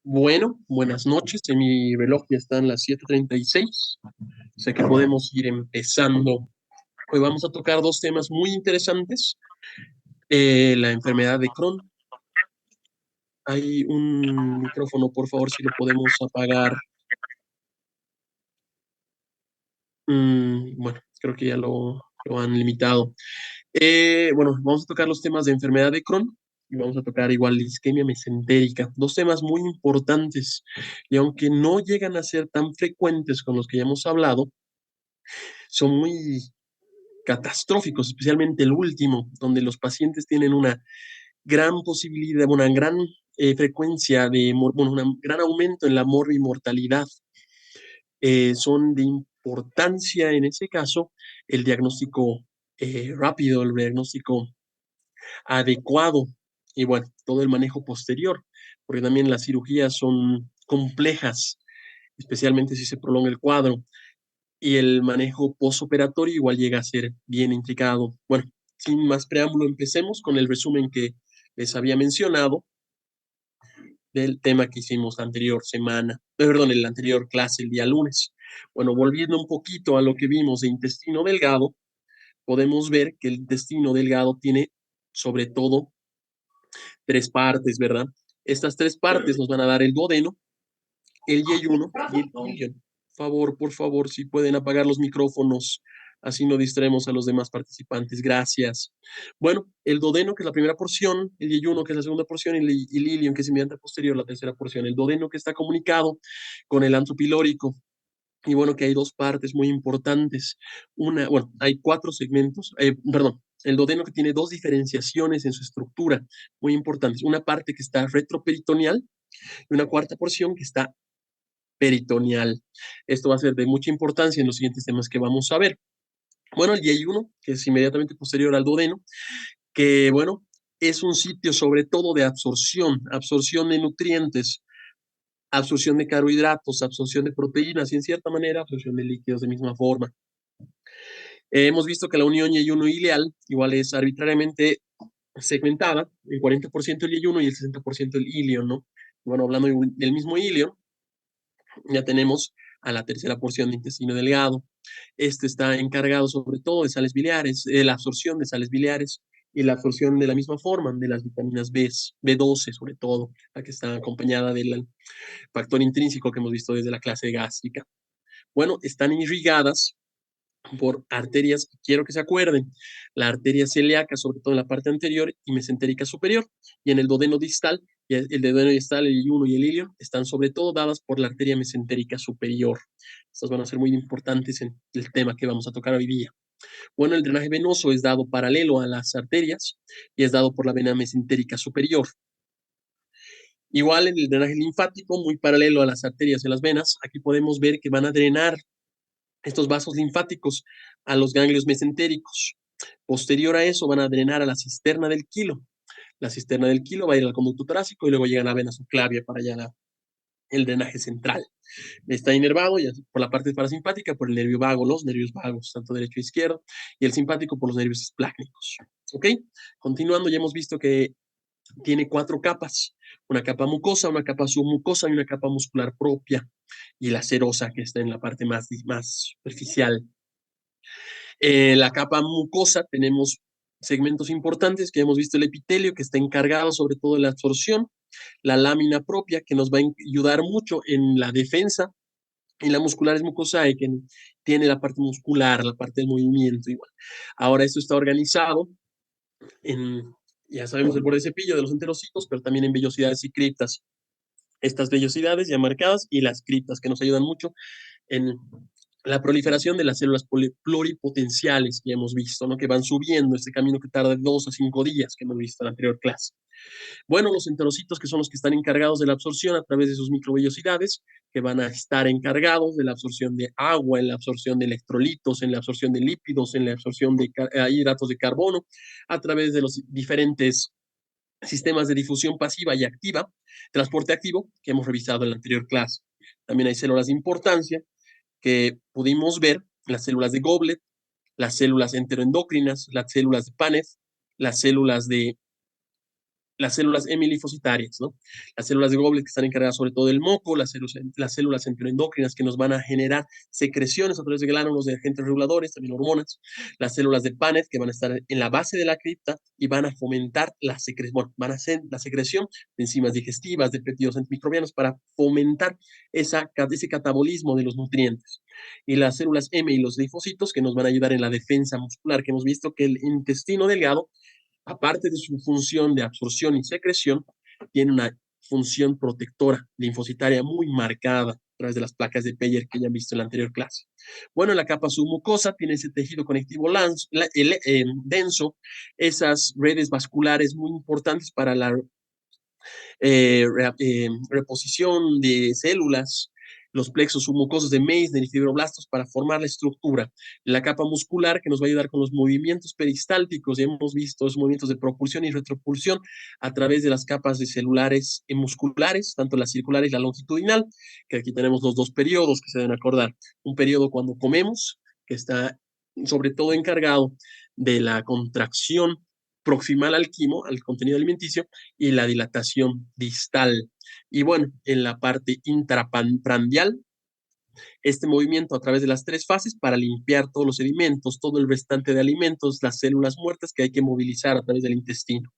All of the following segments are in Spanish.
Bueno, buenas noches. En mi reloj ya están las 7:36. Sé que podemos ir empezando. Hoy vamos a tocar dos temas muy interesantes. La enfermedad de Crohn. Hay un micrófono, por favor, si lo podemos apagar. Bueno, creo que ya lo han limitado. Bueno, vamos a tocar los temas de enfermedad de Crohn y vamos a tocar igual la isquemia mesentérica. Dos temas muy importantes y aunque no llegan a ser tan frecuentes con los que ya hemos hablado, son muy catastróficos, especialmente el último, donde los pacientes tienen una gran posibilidad, una gran frecuencia de, bueno, un gran aumento en la mortalidad. Son de importancia en ese caso el diagnóstico rápido, el diagnóstico adecuado y bueno, todo el manejo posterior, porque también las cirugías son complejas, especialmente si se prolonga el cuadro y el manejo postoperatorio igual llega a ser bien intricado. Bueno, sin más preámbulo, empecemos con el resumen que les había mencionado del tema que hicimos la anterior semana, perdón, en la anterior clase, el día lunes. Bueno, volviendo un poquito a lo que vimos de intestino delgado, podemos ver que el intestino delgado tiene sobre todo tres partes, ¿verdad? Estas tres partes nos van a dar el duodeno, el yeyuno y el ilion. Por favor, si pueden apagar los micrófonos, así no distraemos a los demás participantes. Gracias. Bueno, el duodeno, que es la primera porción, el yeyuno, que es la segunda porción, y el ilion, que es inmediata posterior, la tercera porción. El duodeno que está comunicado con el antro pilórico. Y bueno, que hay dos partes muy importantes. Una, bueno, hay cuatro segmentos, perdón, el duodeno que tiene dos diferenciaciones en su estructura muy importantes. Una parte que está retroperitoneal y una cuarta porción que está peritoneal. Esto va a ser de mucha importancia en los siguientes temas que vamos a ver. Bueno, el yeyuno, que es inmediatamente posterior al duodeno, que bueno, es un sitio sobre todo de absorción de nutrientes, absorción de carbohidratos, absorción de proteínas y en cierta manera absorción de líquidos de misma forma. Hemos visto que la unión yeyuno-ileal igual es arbitrariamente segmentada, el 40% el yeyuno y el 60% el ilion, ¿no? Bueno, hablando del mismo ilion, ya tenemos a la tercera porción de intestino delgado. Este está encargado sobre todo de sales biliares, la absorción de sales biliares y la absorción de la misma forma de las vitaminas B12 sobre todo, la que está acompañada del factor intrínseco que hemos visto desde la clase gástrica. Bueno, están irrigadas por arterias, quiero que se acuerden, la arteria celíaca, sobre todo en la parte anterior, y mesentérica superior, y en el duodeno distal, y el duodeno distal, el yeyuno y el ilion, están sobre todo dadas por la arteria mesentérica superior. Estas van a ser muy importantes en el tema que vamos a tocar hoy día. Bueno, el drenaje venoso es dado paralelo a las arterias y es dado por la vena mesentérica superior. Igual en el drenaje linfático, muy paralelo a las arterias y las venas, aquí podemos ver que van a drenar estos vasos linfáticos a los ganglios mesentéricos. Posterior a eso van a drenar a la cisterna del quilo. La cisterna del quilo va a ir al conducto torácico y luego llega a la vena subclavia para allá el drenaje central. Está inervado ya por la parte parasimpática, por el nervio vago, los nervios vagos, tanto derecho e izquierdo, y el simpático por los nervios esplácnicos. ¿Ok? Continuando, ya hemos visto que tiene cuatro capas, una capa mucosa, una capa submucosa y una capa muscular propia, y la serosa que está en la parte más superficial. La capa mucosa tenemos segmentos importantes que hemos visto, el epitelio que está encargado sobre todo de la absorción, la lámina propia que nos va a ayudar mucho en la defensa, y la muscular es mucosae que tiene la parte muscular, la parte del movimiento igual. Ahora esto está organizado en, ya sabemos, el borde de cepillo de los enterocitos, pero también en vellosidades y criptas. Estas vellosidades ya marcadas y las criptas que nos ayudan mucho en la proliferación de las células pluripotenciales que hemos visto, ¿no? Que van subiendo este camino que tarda de 2 a 5 días que hemos visto en la anterior clase. Bueno, los enterocitos que son los que están encargados de la absorción a través de sus microvellosidades, que van a estar encargados de la absorción de agua, en la absorción de electrolitos, en la absorción de lípidos, en la absorción de hidratos de carbono, a través de los diferentes sistemas de difusión pasiva y activa, transporte activo, que hemos revisado en la anterior clase. También hay células de importancia que pudimos ver, las células de Goblet, las células enteroendocrinas, las células de Paneth, las células hemilinfocitarias, ¿no? Las células de Goblet que están encargadas sobre todo del moco, las células enteroendocrinas que nos van a generar secreciones a través de glánulos de agentes reguladores, también hormonas, las células de Paneth que van a estar en la base de la cripta y van a fomentar la secreción, bueno, van a hacer la secreción de enzimas digestivas, de péptidos antimicrobianos para fomentar ese catabolismo de los nutrientes. Y las células M y los linfocitos que nos van a ayudar en la defensa muscular, que hemos visto que el intestino delgado aparte de su función de absorción y secreción, tiene una función protectora linfocitaria muy marcada a través de las placas de Peyer que ya han visto en la anterior clase. Bueno, la capa submucosa tiene ese tejido conectivo denso, esas redes vasculares muy importantes para la reposición de células, los plexos submucosos de Meissner y fibroblastos para formar la estructura. La capa muscular que nos va a ayudar con los movimientos peristálticos. Ya hemos visto los movimientos de propulsión y retropulsión a través de las capas de celulares y musculares, tanto la circular y la longitudinal, que aquí tenemos los dos periodos que se deben acordar. Un periodo cuando comemos, que está sobre todo encargado de la contracción proximal al quimo, al contenido alimenticio, y la dilatación distal. Y bueno, en la parte intraprandial, este movimiento a través de las tres fases para limpiar todos los sedimentos, todo el restante de alimentos, las células muertas que hay que movilizar a través del intestino.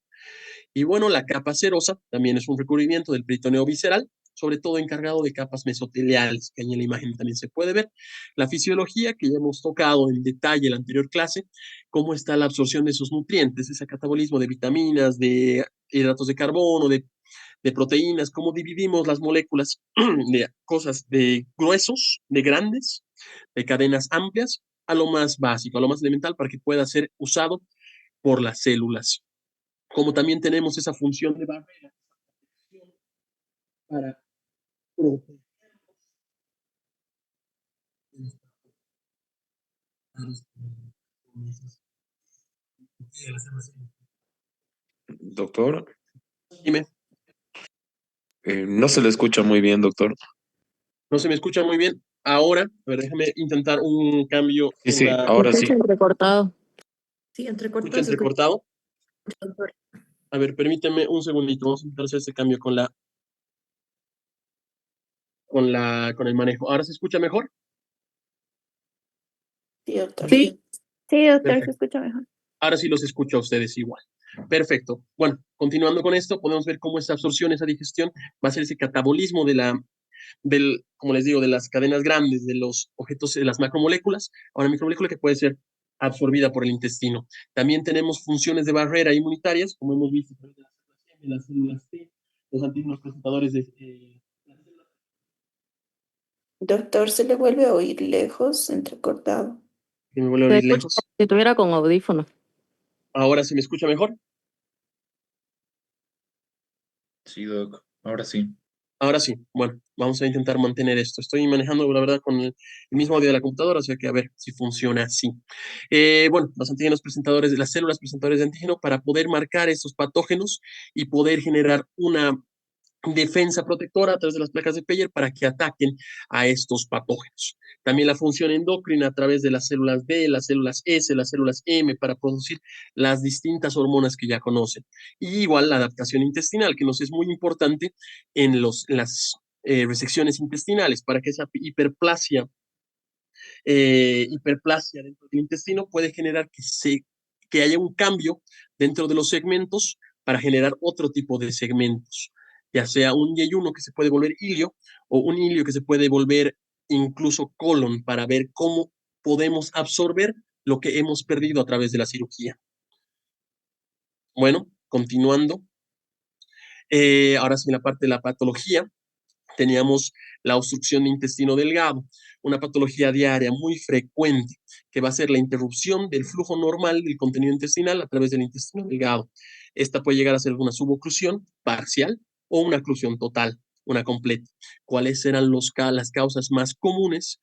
Y bueno, la capa serosa también es un recubrimiento del peritoneo visceral, sobre todo encargado de capas mesoteliales, que ahí en la imagen también se puede ver. La fisiología, que ya hemos tocado en detalle en la anterior clase, cómo está la absorción de esos nutrientes, ese catabolismo de vitaminas, de hidratos de carbono, de proteínas, cómo dividimos las moléculas de cosas de gruesos, de grandes, de cadenas amplias, a lo más básico, a lo más elemental para que pueda ser usado por las células. Como también tenemos esa función de barrera para proteger. Doctor, Dime, no se le escucha muy bien, doctor. no se me escucha muy bien. Ahora, a ver, déjame intentar un cambio Sí, en sí, la... ahora sí. Entrecortado. Sí, ¿Escucha entrecortado se escucha. entrecortado? A ver, permíteme un segundito. Vamos a intentar hacer este cambio con el manejo. ¿Ahora se escucha mejor? Sí, doctor. Sí, doctor, se Perfecto. escucha mejor. Ahora sí los escucho a ustedes igual. Perfecto. Bueno, continuando con esto, podemos ver cómo esa absorción, esa digestión va a ser ese catabolismo como les digo, de las cadenas grandes, de los objetos, de las macromoléculas, a una micromolécula que puede ser absorbida por el intestino. También tenemos funciones de barrera inmunitarias, como hemos visto de las células T, los antígenos presentadores de... Doctor, se le vuelve a oír lejos, entrecortado. que me vuelve a Se oír escucha lejos. como si estuviera con audífono. Ahora se me escucha mejor. Sí, doc, ahora sí. Ahora sí, bueno, vamos a intentar mantener esto. Estoy manejando, la verdad, con el mismo audio de la computadora, o sea que a ver si funciona así. Bueno, los antígenos presentadores de las células presentadores de antígeno para poder marcar estos patógenos y poder generar una defensa protectora a través de las placas de Peyer para que ataquen a estos patógenos. También la función endocrina a través de las células D, las células S, las células M para producir las distintas hormonas que ya conocen. Y igual la adaptación intestinal, que nos es muy importante en las resecciones intestinales para que esa hiperplasia dentro del intestino puede generar que haya un cambio dentro de los segmentos para generar otro tipo de segmentos, ya sea un yeyuno que se puede volver ilio o un ilio que se puede volver incluso colon para ver cómo podemos absorber lo que hemos perdido a través de la cirugía. Bueno, continuando. Ahora sí, en la parte de la patología, teníamos la obstrucción de intestino delgado, una patología diaria muy frecuente que va a ser la interrupción del flujo normal del contenido intestinal a través del intestino delgado. Esta puede llegar a ser una suboclusión parcial o una oclusión total, una completa. ¿Cuáles serán las causas más comunes?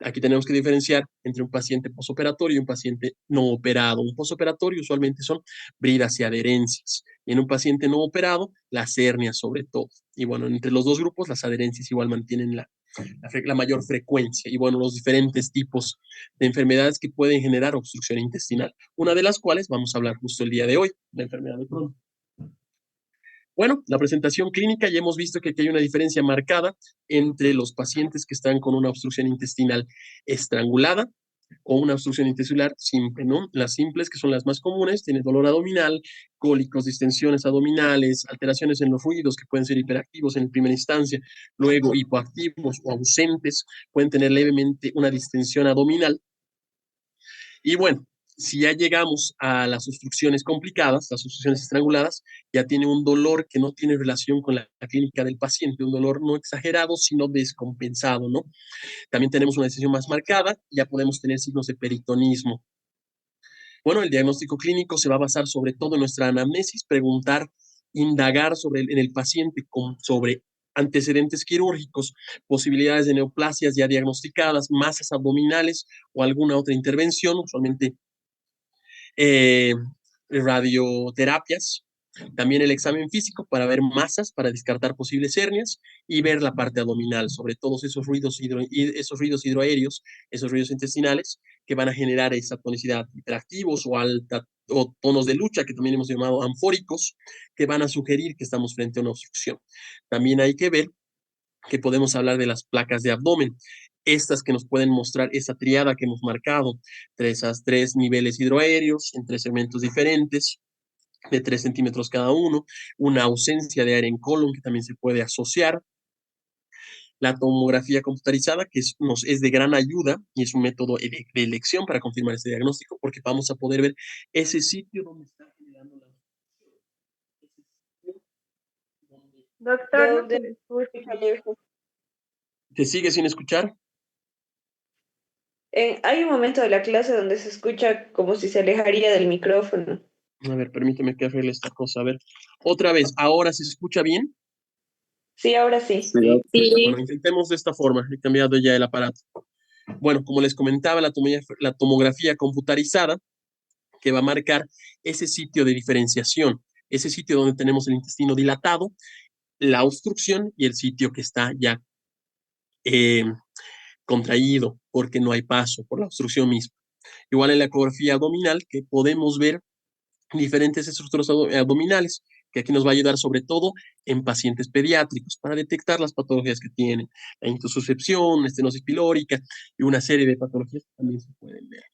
Aquí tenemos que diferenciar entre un paciente posoperatorio y un paciente no operado. Un posoperatorio usualmente son bridas y adherencias. Y en un paciente no operado, las hernias sobre todo. Y bueno, entre los dos grupos, las adherencias igual mantienen la mayor frecuencia y bueno, los diferentes tipos de enfermedades que pueden generar obstrucción intestinal, una de las cuales vamos a hablar justo el día de hoy, la enfermedad de Crohn. Bueno, la presentación clínica ya hemos visto que aquí hay una diferencia marcada entre los pacientes que están con una obstrucción intestinal estrangulada o una obstrucción intestinal simple, ¿no? Las simples, que son las más comunes, tienen dolor abdominal, cólicos, distensiones abdominales, alteraciones en los ruidos que pueden ser hiperactivos en primera instancia, luego hipoactivos o ausentes, pueden tener levemente una distensión abdominal. Y bueno, si ya llegamos a las obstrucciones complicadas, las obstrucciones estranguladas, ya tiene un dolor que no tiene relación con la clínica del paciente, un dolor no exagerado, sino descompensado, ¿no? También tenemos una decisión más marcada, ya podemos tener signos de peritonismo. Bueno, el diagnóstico clínico se va a basar sobre todo en nuestra anamnesis, preguntar, indagar en el paciente sobre antecedentes quirúrgicos, posibilidades de neoplasias ya diagnosticadas, masas abdominales o alguna otra intervención, usualmente eh, radioterapias, también el examen físico para ver masas, para descartar posibles hernias y ver la parte abdominal, sobre todos esos ruidos, esos ruidos hidroaéreos, esos ruidos intestinales que van a generar esa tonicidad, hiperactivos o alta o tonos de lucha, que también hemos llamado anfóricos, que van a sugerir que estamos frente a una obstrucción. También hay que ver que podemos hablar de las placas de abdomen, estas que nos pueden mostrar esa triada que hemos marcado, esas tres niveles hidroaéreos en tres segmentos diferentes, de 3 centímetros cada uno, una ausencia de aire en colon que también se puede asociar, la tomografía computarizada, que nos es de gran ayuda y es un método de elección para confirmar este diagnóstico, porque vamos a poder ver ese sitio donde está generando la Doctor, no se ¿Dónde? le escucha lejos. ¿Te sigue sin escuchar? Hay un momento de la clase donde se escucha como si se alejaría del micrófono. A ver, permíteme que arregle esta cosa. A ver, otra vez, ¿ahora se escucha bien? Sí, ahora sí. Bueno, intentemos de esta forma. He cambiado ya el aparato. Bueno, como les comentaba, la tomografía computarizada que va a marcar ese sitio de diferenciación, ese sitio donde tenemos el intestino dilatado, la obstrucción y el sitio que está ya eh, contraído porque no hay paso por la obstrucción misma. Igual en la ecografía abdominal que podemos ver diferentes estructuras abdominales, que aquí nos va a ayudar sobre todo en pacientes pediátricos para detectar las patologías que tienen, la intususcepción, estenosis pilórica y una serie de patologías que también se pueden ver.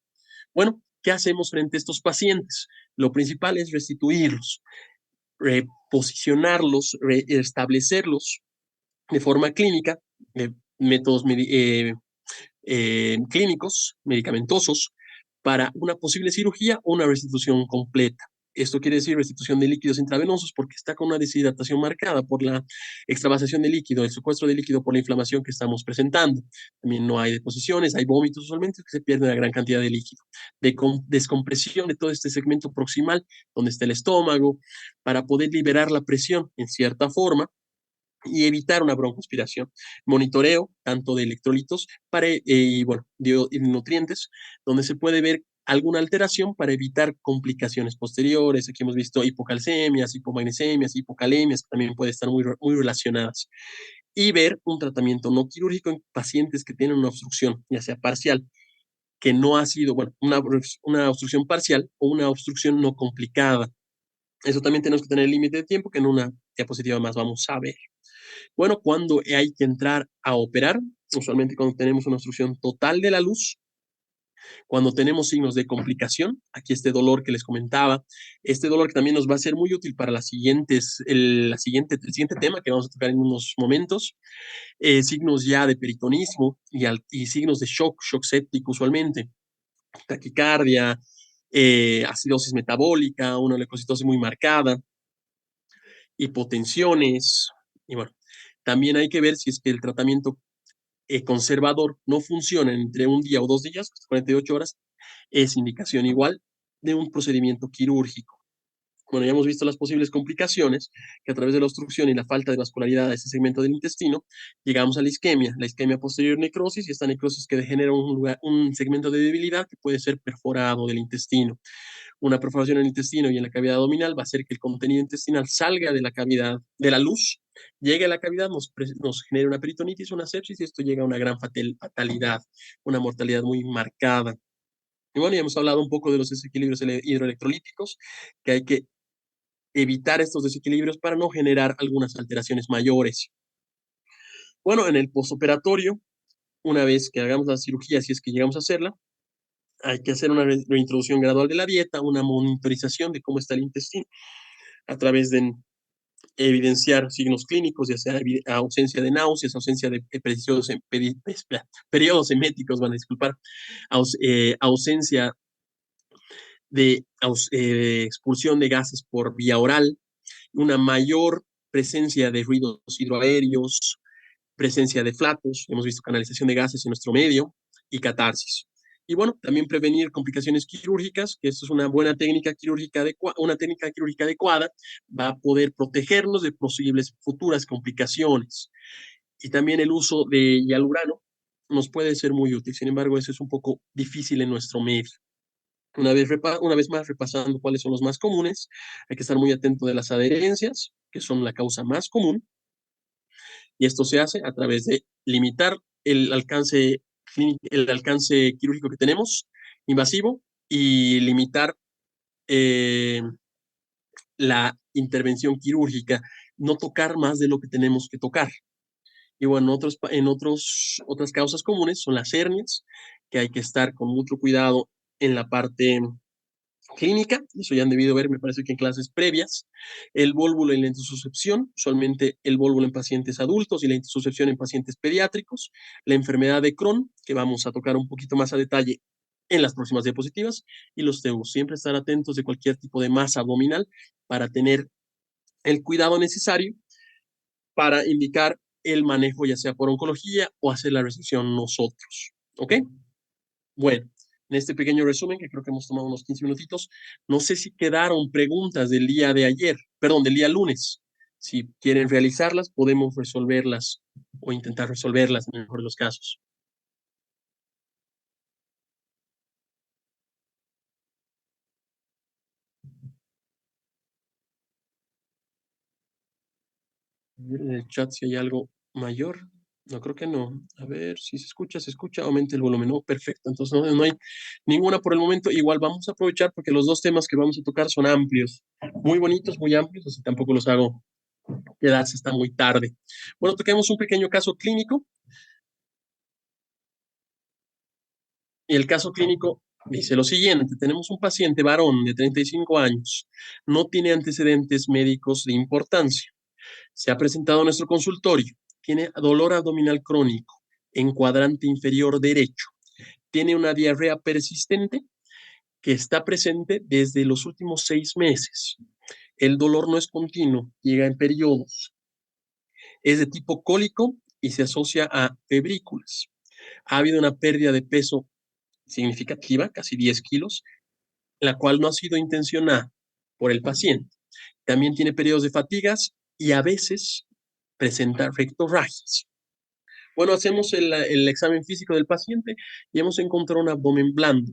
Bueno, ¿qué hacemos frente a estos pacientes? Lo principal es restituirlos, reposicionarlos, restablecerlos de forma clínica, métodos clínicos, medicamentosos, para una posible cirugía o una restitución completa. Esto quiere decir restitución de líquidos intravenosos porque está con una deshidratación marcada por la extravasación de líquido, el secuestro de líquido por la inflamación que estamos presentando. También no hay deposiciones, hay vómitos usualmente que se pierde una gran cantidad de líquido. Descompresión de todo este segmento proximal donde está el estómago para poder liberar la presión en cierta forma y evitar una broncoaspiración. Monitoreo tanto de electrolitos y bueno, de nutrientes, donde se puede ver alguna alteración para evitar complicaciones posteriores. Aquí hemos visto hipocalcemias, hipomagnesemias, hipocalemias, que también pueden estar muy relacionadas. Y ver un tratamiento no quirúrgico en pacientes que tienen una obstrucción, ya sea parcial, que no ha sido, bueno, una obstrucción parcial o una obstrucción no complicada. Eso también tenemos que tener límite de tiempo, que en una diapositiva más vamos a ver. Bueno, cuando hay que entrar a operar, usualmente cuando tenemos una obstrucción total de la luz, cuando tenemos signos de complicación, aquí este dolor que les comentaba, este dolor que también nos va a ser muy útil para el siguiente tema que vamos a tocar en unos momentos, signos ya de peritonismo y signos de shock séptico usualmente, taquicardia, acidosis metabólica, una leucocitosis muy marcada, hipotensiones, y bueno, también hay que ver si es que el tratamiento conservador no funciona entre un día o 2 días, 48 horas, es indicación igual de un procedimiento quirúrgico. Bueno, ya hemos visto las posibles complicaciones, que a través de la obstrucción y la falta de vascularidad de ese segmento del intestino, llegamos a la isquemia posterior necrosis, y esta necrosis que genera un segmento de debilidad que puede ser perforado del intestino. Una perforación en el intestino y en la cavidad abdominal va a hacer que el contenido intestinal salga de la cavidad de la luz Llega a la cavidad, nos genera una peritonitis, una sepsis, y esto llega a una gran fatalidad, una mortalidad muy marcada. Y bueno, ya hemos hablado un poco de los desequilibrios hidroelectrolíticos, que hay que evitar estos desequilibrios para no generar algunas alteraciones mayores. Bueno, en el postoperatorio, una vez que hagamos la cirugía, si es que llegamos a hacerla, hay que hacer una reintroducción gradual de la dieta, una monitorización de cómo está el intestino, a través de evidenciar signos clínicos, ya sea ausencia de náuseas, ausencia de periodos eméticos, van a disculpar, ausencia de expulsión de gases por vía oral, una mayor presencia de ruidos hidroaéreos, presencia de flatos, hemos visto canalización de gases en nuestro medio, y catarsis. Y bueno, también prevenir complicaciones quirúrgicas, que esto es una buena técnica quirúrgica adecuada, va a poder protegernos de posibles futuras complicaciones. Y también el uso de hialurano nos puede ser muy útil, sin embargo, eso es un poco difícil en nuestro medio. Una vez más, repasando cuáles son los más comunes, hay que estar muy atento de las adherencias, que son la causa más común, y esto se hace a través de limitar el alcance quirúrgico que tenemos, invasivo, y limitar la intervención quirúrgica, no tocar más de lo que tenemos que tocar. Y bueno, otras causas comunes son las hernias, que hay que estar con mucho cuidado en la parte clínica, eso ya han debido ver, me parece que en clases previas, el vólvulo y la intususcepción, usualmente el vólvulo en pacientes adultos y la intususcepción en pacientes pediátricos, la enfermedad de Crohn, que vamos a tocar un poquito más a detalle en las próximas diapositivas, y los TEUs. Siempre estar atentos de cualquier tipo de masa abdominal para tener el cuidado necesario para indicar el manejo, ya sea por oncología o hacer la resección nosotros. ¿Ok? Bueno, en este pequeño resumen, que creo que hemos tomado unos 15 minutitos, no sé si quedaron preguntas del día de ayer, perdón, del día lunes. Si quieren realizarlas, podemos resolverlas o intentar resolverlas en el mejor de los casos. En el chat si hay algo mayor. No, creo que no. A ver, si se escucha, aumente el volumen. No, perfecto. Entonces no hay ninguna por el momento. Igual vamos a aprovechar porque los dos temas que vamos a tocar son amplios. Muy bonitos, muy amplios, así tampoco los hago quedarse hasta muy tarde. Bueno, toquemos un pequeño caso clínico. Y el caso clínico dice lo siguiente: tenemos un paciente varón de 35 años, no tiene antecedentes médicos de importancia. Se ha presentado a nuestro consultorio, tiene dolor abdominal crónico en cuadrante inferior derecho, tiene una diarrea persistente que está presente desde los últimos 6 meses. El dolor no es continuo, llega en periodos. Es de tipo cólico y se asocia a febrículas. Ha habido una pérdida de peso significativa, casi 10 kilos, la cual no ha sido intencionada por el paciente. También tiene periodos de fatigas y a veces presenta rectorragias. Bueno, hacemos el examen físico del paciente y hemos encontrado un abdomen blando.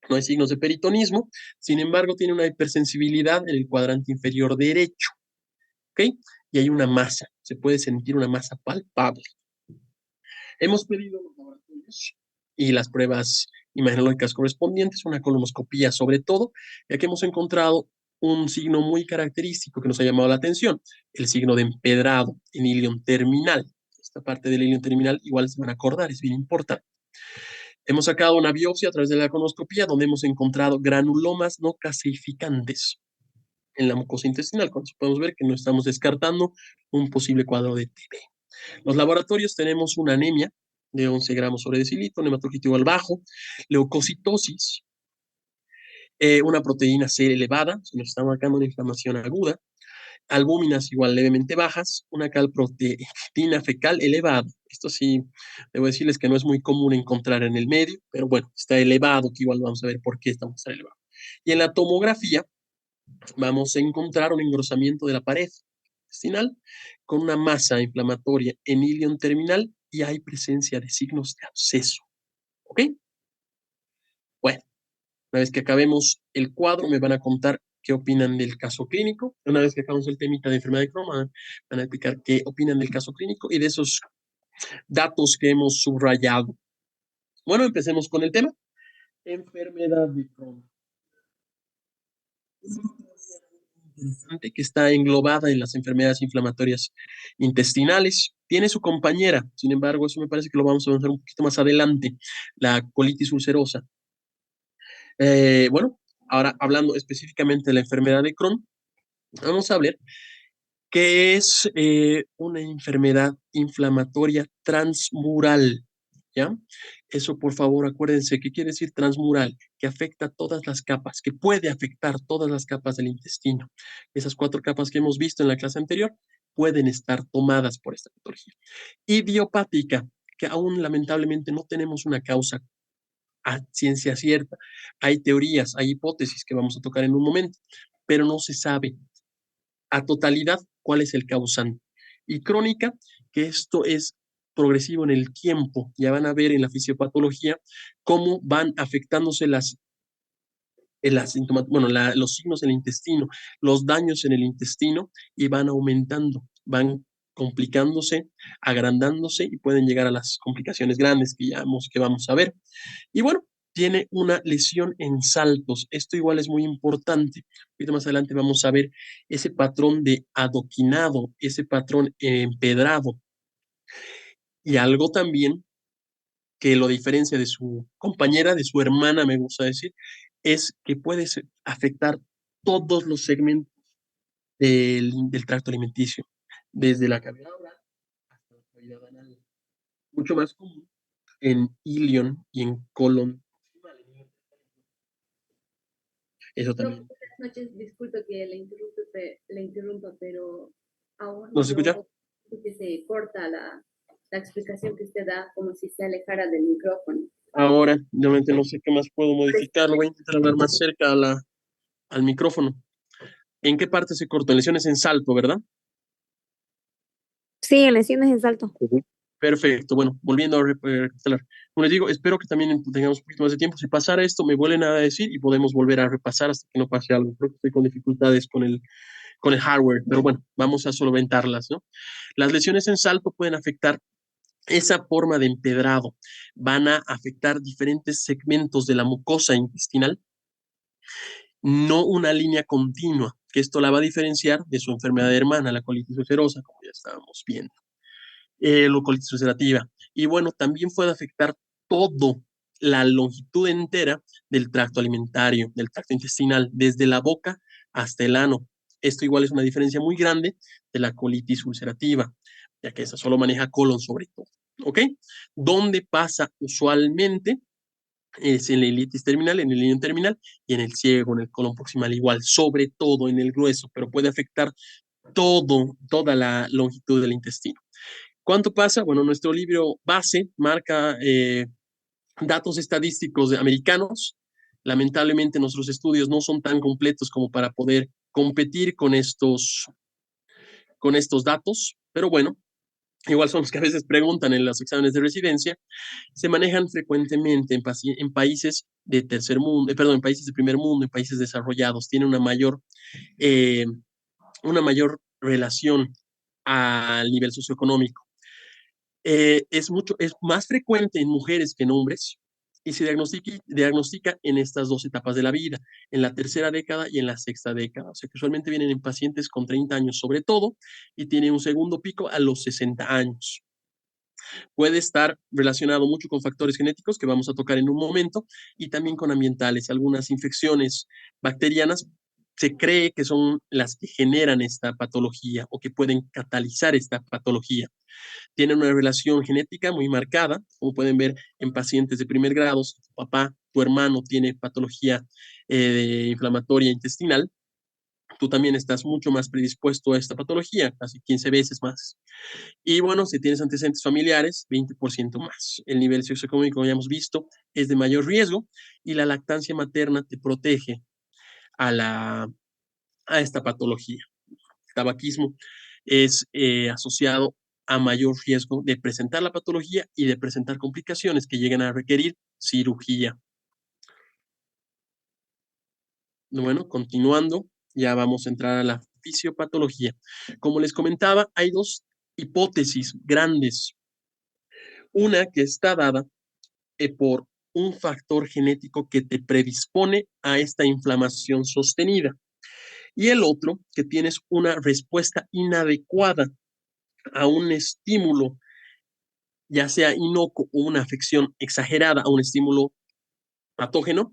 No hay signos de peritonismo, sin embargo, tiene una hipersensibilidad en el cuadrante inferior derecho. ¿Ok? Y hay una masa, se puede sentir una masa palpable. Hemos pedido los laboratorios y las pruebas imagenológicas correspondientes, una colonoscopía sobre todo, ya que hemos encontrado un signo muy característico que nos ha llamado la atención, el signo de empedrado en ilion terminal. Esta parte del ilion terminal igual se van a acordar, es bien importante. Hemos sacado una biopsia a través de la colonoscopía donde hemos encontrado granulomas no caseificantes en la mucosa intestinal. Con eso podemos ver que no estamos descartando un posible cuadro de TB. Los laboratorios tenemos una anemia de 11 gramos sobre decilitro, un hematocrit igual bajo, leucocitosis, una proteína C elevada, se nos está marcando una inflamación aguda, albúminas igual levemente bajas, una calprotectina fecal elevada. Esto sí, debo decirles que no es muy común encontrar en el medio, pero bueno, está elevado, que igual vamos a ver por qué estamos tan elevado. Y en la tomografía vamos a encontrar un engrosamiento de la pared intestinal con una masa inflamatoria en ilion terminal y hay presencia de signos de absceso. ¿Ok? Bueno, una vez que acabemos el cuadro, me van a contar qué opinan del caso clínico. Una vez que acabamos el temita de enfermedad de Crohn, van a explicar qué opinan del caso clínico y de esos datos que hemos subrayado. Bueno, empecemos con el tema. Enfermedad de Crohn. Interesante que está englobada en las enfermedades inflamatorias intestinales. Tiene su compañera, sin embargo, eso me parece que lo vamos a avanzar un poquito más adelante, la colitis ulcerosa. Bueno, ahora hablando específicamente de la enfermedad de Crohn, vamos a ver que es una enfermedad inflamatoria transmural, ¿ya? Eso, por favor, acuérdense, ¿qué quiere decir transmural? Que afecta todas las capas, que puede afectar todas las capas del intestino. Esas 4 capas que hemos visto en la clase anterior pueden estar tomadas por esta patología. Idiopática, que aún lamentablemente no tenemos una causa a ciencia cierta. Hay teorías, hay hipótesis que vamos a tocar en un momento, pero no se sabe a totalidad cuál es el causante. Y crónica, que esto es progresivo en el tiempo. Ya van a ver en la fisiopatología cómo van afectándose los signos en el intestino, los daños en el intestino y van aumentando, van complicándose, agrandándose y pueden llegar a las complicaciones grandes que vamos a ver. Y bueno, tiene una lesión en saltos. Esto igual es muy importante. Un poquito más adelante vamos a ver ese patrón de adoquinado, ese patrón empedrado. Y algo también que lo diferencia de su compañera, de su hermana, me gusta decir, es que puede afectar todos los segmentos del tracto alimenticio, desde la cavidad oral hasta la cavidad anal. Mucho más común en ilion y en colon. Eso también. Buenas noches, disculpe que le interrumpa, pero aún ¿No se escucha? yo que se corta la explicación que usted da como si se alejara del micrófono. Ahora, realmente no sé qué más puedo modificar. Lo voy a intentar hablar más cerca al micrófono. ¿En qué parte se cortó? Lesiones en salto, ¿verdad? Sí, en lesiones en salto. Perfecto. Bueno, volviendo a recapitular. Como les digo, espero que también tengamos un poquito más de tiempo. Si pasara esto, me vuelven a decir y podemos volver a repasar hasta que no pase algo. Creo que estoy con dificultades con el hardware, pero bueno, vamos a solventarlas, ¿no? Las lesiones en salto pueden afectar esa forma de empedrado, van a afectar diferentes segmentos de la mucosa intestinal, no una línea continua, que esto la va a diferenciar de su enfermedad hermana, la colitis ulcerosa, como ya estábamos viendo, la colitis ulcerativa. Y bueno, también puede afectar todo la longitud entera del tracto alimentario, del tracto intestinal, desde la boca hasta el ano. Esto igual es una diferencia muy grande de la colitis ulcerativa, ya que esa solo maneja colon sobre todo. ¿Ok? ¿Dónde pasa usualmente? Es en la ilitis terminal, en el ilion terminal y en el ciego, en el colon proximal igual, sobre todo en el grueso, pero puede afectar toda la longitud del intestino. ¿Cuánto pasa? Bueno, nuestro libro base marca datos estadísticos americanos. Lamentablemente nuestros estudios no son tan completos como para poder competir con estos datos, pero bueno, igual son los que a veces preguntan en los exámenes de residencia, se manejan frecuentemente en países de tercer mundo, en países de primer mundo, en países desarrollados, tiene eh, una mayor relación al nivel socioeconómico. Es más frecuente en mujeres que en hombres y se diagnostica en estas 2 etapas de la vida, en la tercera década y en la sexta década. O sea que usualmente vienen en pacientes con 30 años sobre todo y tiene un segundo pico a los 60 años. Puede estar relacionado mucho con factores genéticos que vamos a tocar en un momento y también con ambientales. Algunas infecciones bacterianas se cree que son las que generan esta patología o que pueden catalizar esta patología. Tienen una relación genética muy marcada, como pueden ver en pacientes de primer grado. Si tu papá, tu hermano tiene patología inflamatoria intestinal, tú también estás mucho más predispuesto a esta patología, casi 15 veces más. Y bueno, si tienes antecedentes familiares, 20% más. El nivel socioeconómico, como ya hemos visto, es de mayor riesgo y la lactancia materna te protege a esta patología. El tabaquismo es asociado a mayor riesgo de presentar la patología y de presentar complicaciones que lleguen a requerir cirugía. Bueno, continuando. ya vamos a entrar a la fisiopatología. Como les comentaba, hay dos hipótesis grandes. Una que está dada por un factor genético que te predispone a esta inflamación sostenida. Y el otro, que tienes una respuesta inadecuada a un estímulo, ya sea inocuo o una afección exagerada a un estímulo patógeno,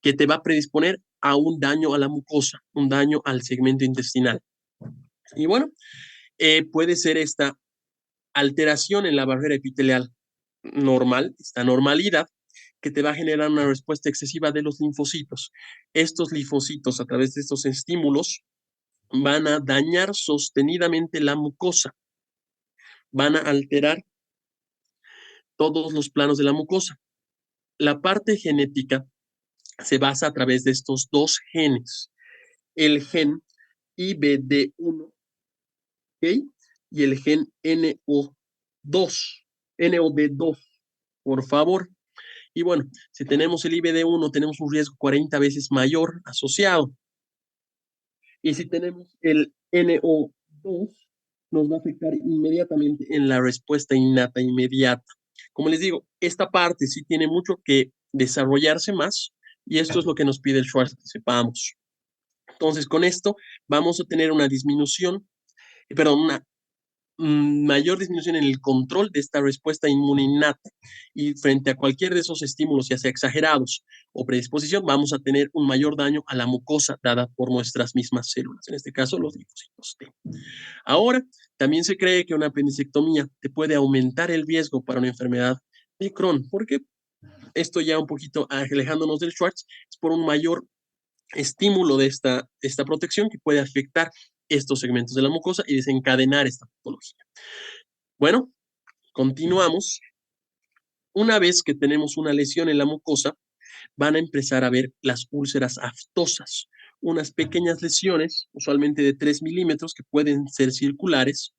que te va a predisponer a un daño a la mucosa, un daño al segmento intestinal. Y bueno, puede ser esta alteración en la barrera epitelial normal, esta normalidad, que te va a generar una respuesta excesiva de los linfocitos. Estos linfocitos, a través de estos estímulos, van a dañar sostenidamente la mucosa, van a alterar todos los planos de la mucosa. La parte genética se basa a través de estos dos genes, el gen IBD1, ¿ok? Y el gen NOB2, por favor. Y bueno, si tenemos el IBD1, tenemos un riesgo 40 veces mayor asociado. Y si tenemos el NO2, nos va a afectar inmediatamente en la respuesta innata inmediata. Como les digo, esta parte sí tiene mucho que desarrollarse más y esto es lo que nos pide el Schwartz que sepamos. Entonces, con esto vamos a tener una disminución, una mayor disminución en el control de esta respuesta inmune innata y frente a cualquier de esos estímulos, ya sea exagerados o predisposición, vamos a tener un mayor daño a la mucosa dada por nuestras mismas células, en este caso los linfocitos T. Ahora, también se cree que una apendicectomía te puede aumentar el riesgo para una enfermedad de Crohn, porque esto ya un poquito alejándonos del Schwartz, es por un mayor estímulo de esta protección que puede afectar estos segmentos de la mucosa y desencadenar esta patología. Bueno, continuamos. Una vez que tenemos una lesión en la mucosa, van a empezar a ver las úlceras aftosas, unas pequeñas lesiones, usualmente de 3 milímetros, que pueden ser circulares,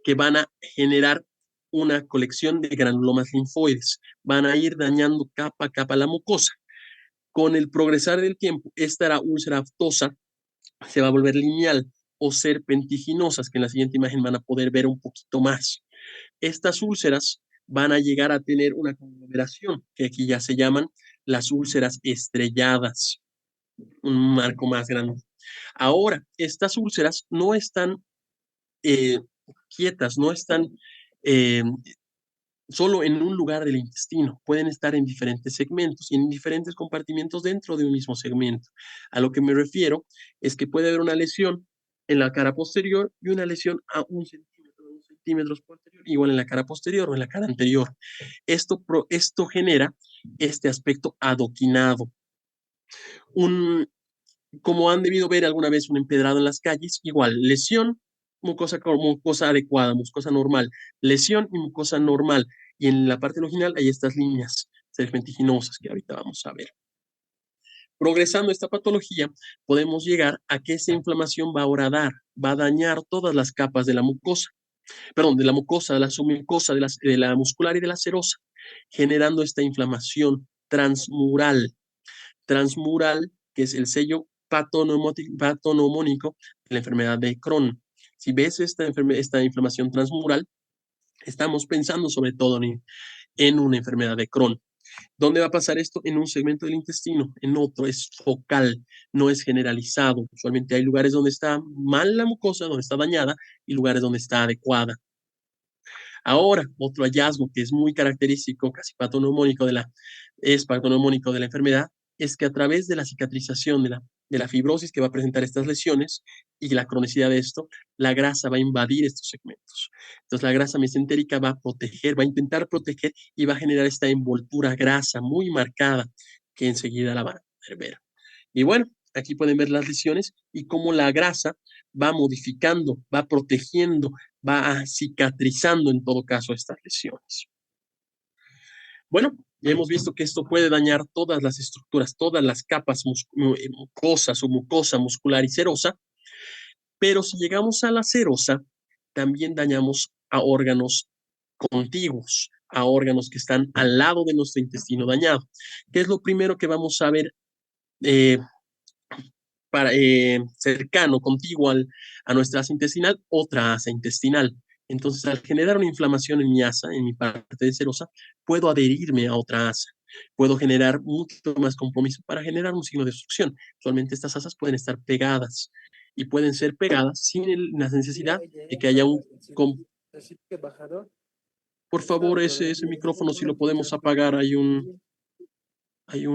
que van a generar una colección de granulomas linfoides. Van a ir dañando capa a capa la mucosa. Con el progresar del tiempo, esta úlcera aftosa se va a volver lineal o serpentiginosas, que en la siguiente imagen van a poder ver un poquito más. Estas úlceras van a llegar a tener una conglomeración, que aquí ya se llaman las úlceras estrelladas, un marco más grande. Ahora, estas úlceras no están quietas, no están eh, solo en un lugar del intestino, pueden estar en diferentes segmentos y en diferentes compartimentos dentro de un mismo segmento. A lo que me refiero es que puede haber una lesión en la cara posterior y una lesión a 1 centímetro, 2 centímetros posterior, igual en la cara posterior o en la cara anterior. Esto genera este aspecto adoquinado. Como han debido ver alguna vez un empedrado en las calles, igual, lesión, mucosa adecuada, mucosa normal, lesión y mucosa normal. Y en la parte longitudinal hay estas líneas serpentiginosas que ahorita vamos a ver. Progresando esta patología, podemos llegar a que esta inflamación va a horadar, va a dañar todas las capas de la mucosa, de la mucosa, de la submucosa, de la muscular y de la serosa, generando esta inflamación transmural. Transmural, que es el sello patonomónico de la enfermedad de Crohn. Si ves esta inflamación transmural, estamos pensando sobre todo en una enfermedad de Crohn. ¿Dónde va a pasar esto? En un segmento del intestino, en otro, es focal, no es generalizado. Usualmente hay lugares donde está mal la mucosa, donde está dañada, y lugares donde está adecuada. Ahora, otro hallazgo que es muy característico, casi patonomónico de la enfermedad, es que a través de la cicatrización de la fibrosis que va a presentar estas lesiones y la cronicidad de esto, la grasa va a invadir estos segmentos. Entonces, la grasa mesentérica va a proteger, va a intentar proteger y va a generar esta envoltura grasa muy marcada que enseguida la van a poder ver. Y bueno, aquí pueden ver las lesiones y cómo la grasa va modificando, va protegiendo, va cicatrizando en todo caso estas lesiones. Bueno, ya hemos visto que esto puede dañar todas las estructuras, todas las capas mucosas o mucosa muscular y serosa, pero si llegamos a la serosa, también dañamos a órganos contiguos, a órganos que están al lado de nuestro intestino dañado. ¿Qué es lo primero que vamos a ver cercano, contiguo a nuestra asa intestinal, otra asa intestinal. Entonces, al generar una inflamación en mi asa, en mi parte de serosa, puedo adherirme a otra asa. Puedo generar mucho más compromiso para generar un signo de obstrucción. Usualmente estas asas pueden estar pegadas y pueden ser pegadas sin la necesidad de que haya un... Por favor, ese micrófono, si lo podemos apagar, hay un, hay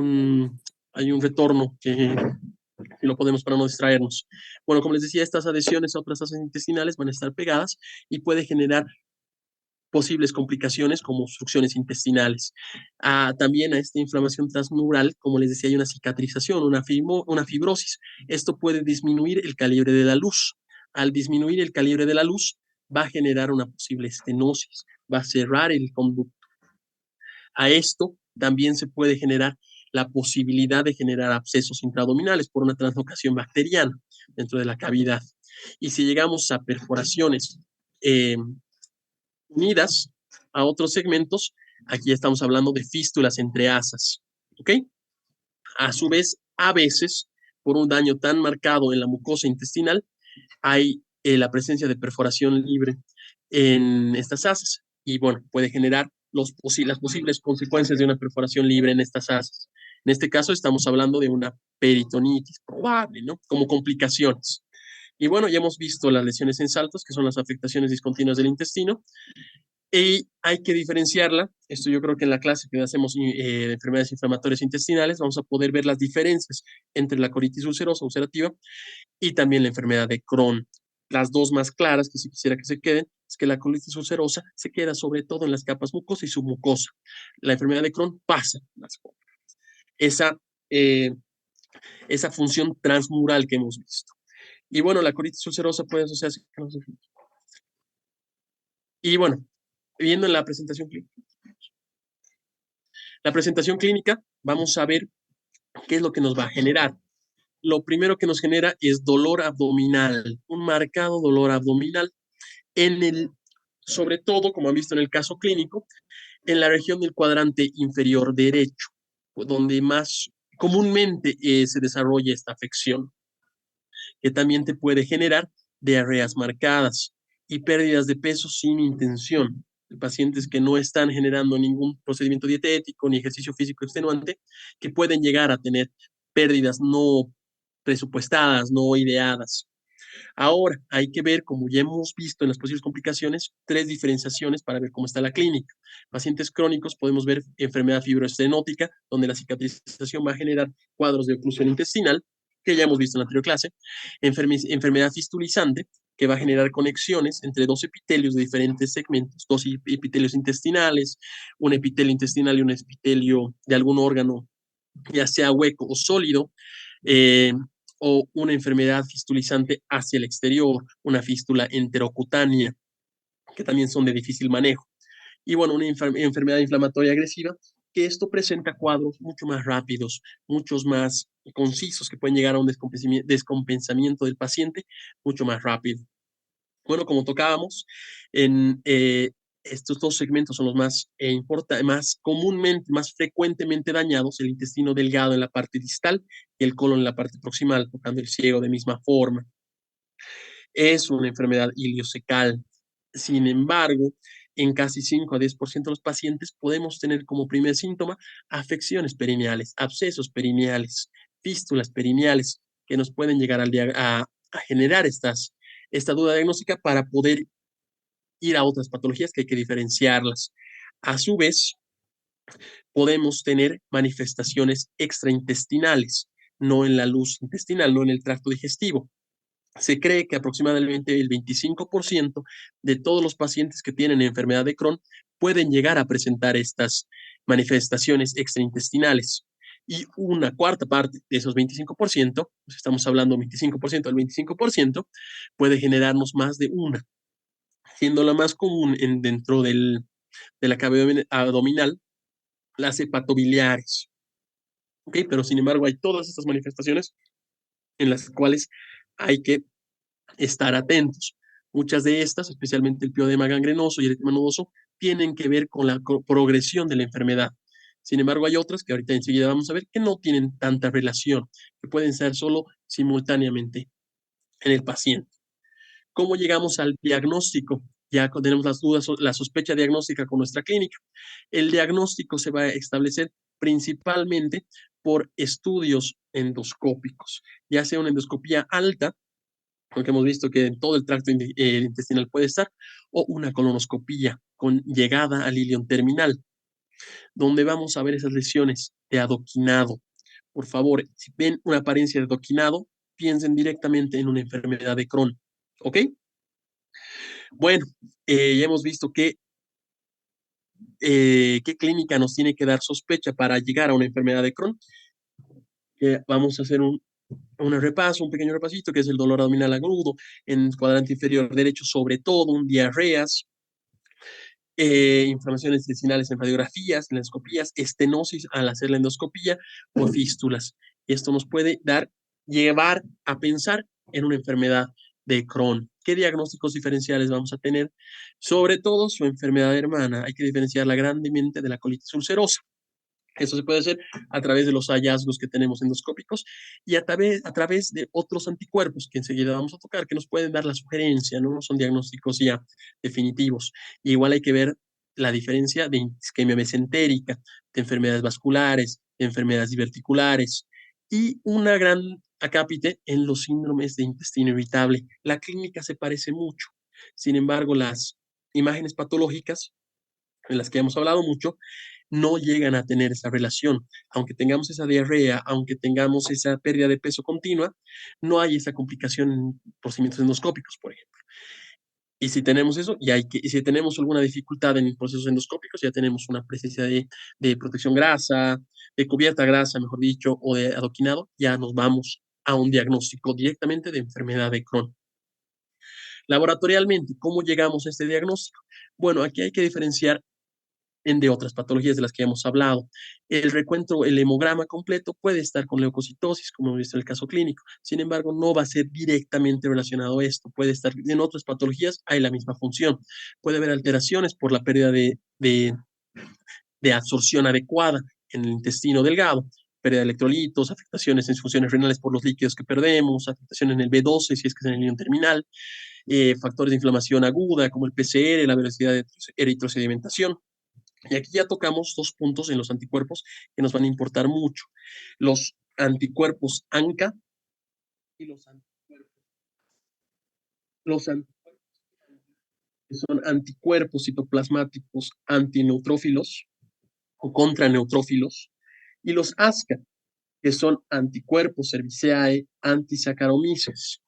un retorno que lo podemos para no distraernos. Bueno, como les decía, estas adhesiones a otras asas intestinales van a estar pegadas y puede generar posibles complicaciones como obstrucciones intestinales. También a esta inflamación transmural, como les decía, hay una cicatrización, una fibrosis. Esto puede disminuir el calibre de la luz. Al disminuir el calibre de la luz, va a generar una posible estenosis, va a cerrar el conducto. A esto también se puede generar la posibilidad de generar abscesos intraabdominales por una translocación bacteriana dentro de la cavidad. Y si llegamos a perforaciones unidas a otros segmentos, aquí estamos hablando de fístulas entre asas, ¿ok? A su vez, a veces, por un daño tan marcado en la mucosa intestinal, hay la presencia de perforación libre en estas asas y, bueno, puede generar las posibles consecuencias de una perforación libre en estas asas. En este caso estamos hablando de una peritonitis probable, ¿no? Como complicaciones. Y bueno, ya hemos visto las lesiones en saltos, que son las afectaciones discontinuas del intestino, y hay que diferenciarla. Esto yo creo que en la clase que hacemos de enfermedades inflamatorias intestinales vamos a poder ver las diferencias entre la colitis ulcerosa ulcerativa y también la enfermedad de Crohn. Las dos más claras que si quisiera que se queden es que la colitis ulcerosa se queda sobre todo en las capas mucosa y submucosa. La enfermedad de Crohn pasa esa, eh, esa función transmural que hemos visto. Y bueno, la colitis ulcerosa puede asociarse con los efectos. Y bueno, viendo en la presentación clínica. La presentación clínica, vamos a ver qué es lo que nos va a generar. Lo primero que nos genera es dolor abdominal, un marcado dolor abdominal sobre todo, como han visto en el caso clínico, en la región del cuadrante inferior derecho, donde más comúnmente se desarrolla esta afección, que también te puede generar diarreas marcadas y pérdidas de peso sin intención. Pacientes que no están generando ningún procedimiento dietético ni ejercicio físico extenuante, que pueden llegar a tener pérdidas no presupuestadas, no ideadas. Ahora, hay que ver, como ya hemos visto en las posibles complicaciones, tres diferenciaciones para ver cómo está la clínica. Pacientes crónicos podemos ver enfermedad fibroestenótica, donde la cicatrización va a generar cuadros de oclusión intestinal, que ya hemos visto en la anterior clase. Enfermedad fistulizante, que va a generar conexiones entre dos epitelios de diferentes segmentos, dos epitelios intestinales, un epitelio intestinal y un epitelio de algún órgano, ya sea hueco o sólido, o una enfermedad fistulizante hacia el exterior, una fístula enterocutánea, que también son de difícil manejo. Y bueno, una enfermedad inflamatoria agresiva, que esto presenta cuadros mucho más rápidos, muchos más concisos, que pueden llegar a un descompensamiento del paciente mucho más rápido. Bueno, como tocábamos, en estos dos segmentos son los más más comúnmente, más frecuentemente dañados, el intestino delgado en la parte distal y el colon en la parte proximal, tocando el ciego de misma forma. Es una enfermedad iliocecal. Sin embargo, en casi 5 a 10% de los pacientes podemos tener como primer síntoma afecciones perineales, abscesos perineales, fístulas perineales, que nos pueden llegar a generar esta duda diagnóstica para poder ir a otras patologías que hay que diferenciarlas. A su vez, podemos tener manifestaciones extraintestinales, no en la luz intestinal, no en el tracto digestivo. Se cree que aproximadamente el 25% de todos los pacientes que tienen enfermedad de Crohn pueden llegar a presentar estas manifestaciones extraintestinales. Y una cuarta parte de esos 25%, pues estamos hablando 25% al 25%, puede generarnos más de una, siendo la más común dentro de la cavidad abdominal, las hepatobiliares. ¿Ok? Pero sin embargo hay todas estas manifestaciones en las cuales hay que estar atentos. Muchas de estas, especialmente el piodema gangrenoso y el eritema nodoso, tienen que ver con la progresión de la enfermedad. Sin embargo, hay otras que ahorita enseguida vamos a ver que no tienen tanta relación, que pueden ser solo simultáneamente en el paciente. ¿Cómo llegamos al diagnóstico? Ya tenemos las dudas, la sospecha diagnóstica con nuestra clínica. El diagnóstico se va a establecer principalmente por estudios endoscópicos, ya sea una endoscopía alta, porque hemos visto que en todo el tracto intestinal puede estar, o una colonoscopía con llegada al ilion terminal, donde vamos a ver esas lesiones de adoquinado. Por favor, si ven una apariencia de adoquinado, piensen directamente en una enfermedad de Crohn, ¿ok? Bueno, ya hemos visto qué clínica nos tiene que dar sospecha para llegar a una enfermedad de Crohn. Vamos a hacer un repaso, un pequeño repasito, que es el dolor abdominal agudo en el cuadrante inferior derecho, sobre todo, diarreas, inflamaciones intestinales en radiografías, en endoscopías, estenosis al hacer la endoscopía o fístulas. Esto nos puede llevar a pensar en una enfermedad de Crohn. ¿Qué diagnósticos diferenciales vamos a tener? Sobre todo su enfermedad hermana. Hay que diferenciarla grandemente de la colitis ulcerosa. Eso se puede hacer a través de los hallazgos que tenemos endoscópicos y a través de otros anticuerpos que enseguida vamos a tocar, que nos pueden dar la sugerencia, ¿no? No son diagnósticos ya definitivos. Y igual hay que ver la diferencia de isquemia mesentérica, de enfermedades vasculares, de enfermedades diverticulares y una gran acápite en los síndromes de intestino irritable. La clínica se parece mucho. Sin embargo, las imágenes patológicas, en las que hemos hablado mucho, no llegan a tener esa relación. Aunque tengamos esa diarrea, aunque tengamos esa pérdida de peso continua, no hay esa complicación en procedimientos endoscópicos, por ejemplo. Y si tenemos eso, y si tenemos alguna dificultad en procesos endoscópicos, ya tenemos una presencia de protección grasa, de cubierta grasa, mejor dicho, o de adoquinado, ya nos vamos a un diagnóstico directamente de enfermedad de Crohn. Laboratorialmente, ¿cómo llegamos a este diagnóstico? Bueno, aquí hay que diferenciar de otras patologías de las que hemos hablado. El recuento, el hemograma completo puede estar con leucocitosis, como hemos visto en el caso clínico. Sin embargo, no va a ser directamente relacionado a esto. Puede estar en otras patologías, hay la misma función. Puede haber alteraciones por la pérdida de absorción adecuada en el intestino delgado, pérdida de electrolitos, afectaciones en funciones renales por los líquidos que perdemos, afectación en el B12 si es que es en el ilion terminal, factores de inflamación aguda como el PCR, la velocidad de eritrosedimentación. Y aquí ya tocamos dos puntos en los anticuerpos que nos van a importar mucho. Los anticuerpos ANCA y los anticuerpos que son anticuerpos citoplasmáticos antineutrófilos o contraneutrófilos, y los ASCA, que son anticuerpos cerviceae antisaccharomyces.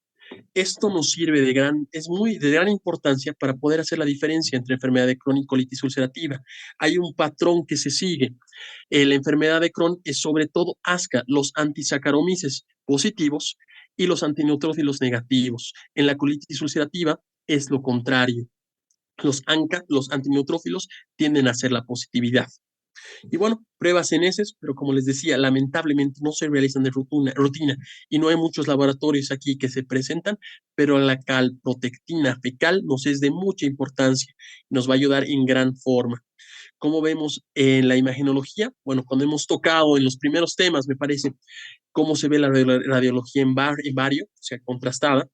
Esto nos sirve de gran importancia para poder hacer la diferencia entre enfermedad de Crohn y colitis ulcerativa. Hay un patrón que se sigue. La enfermedad de Crohn es sobre todo ASCA, los antisaccharomyces positivos y los antineutrófilos negativos. En la colitis ulcerativa es lo contrario. Los ANCA, los antineutrófilos, tienden a ser la positividad. Y bueno, pruebas en heces, pero como les decía, lamentablemente no se realizan de rutina y no hay muchos laboratorios aquí que se presentan, pero la calprotectina fecal nos es de mucha importancia, nos va a ayudar en gran forma. Como vemos en la imagenología, bueno, cuando hemos tocado en los primeros temas, me parece, cómo se ve la radiología en vario, o sea, contrastada,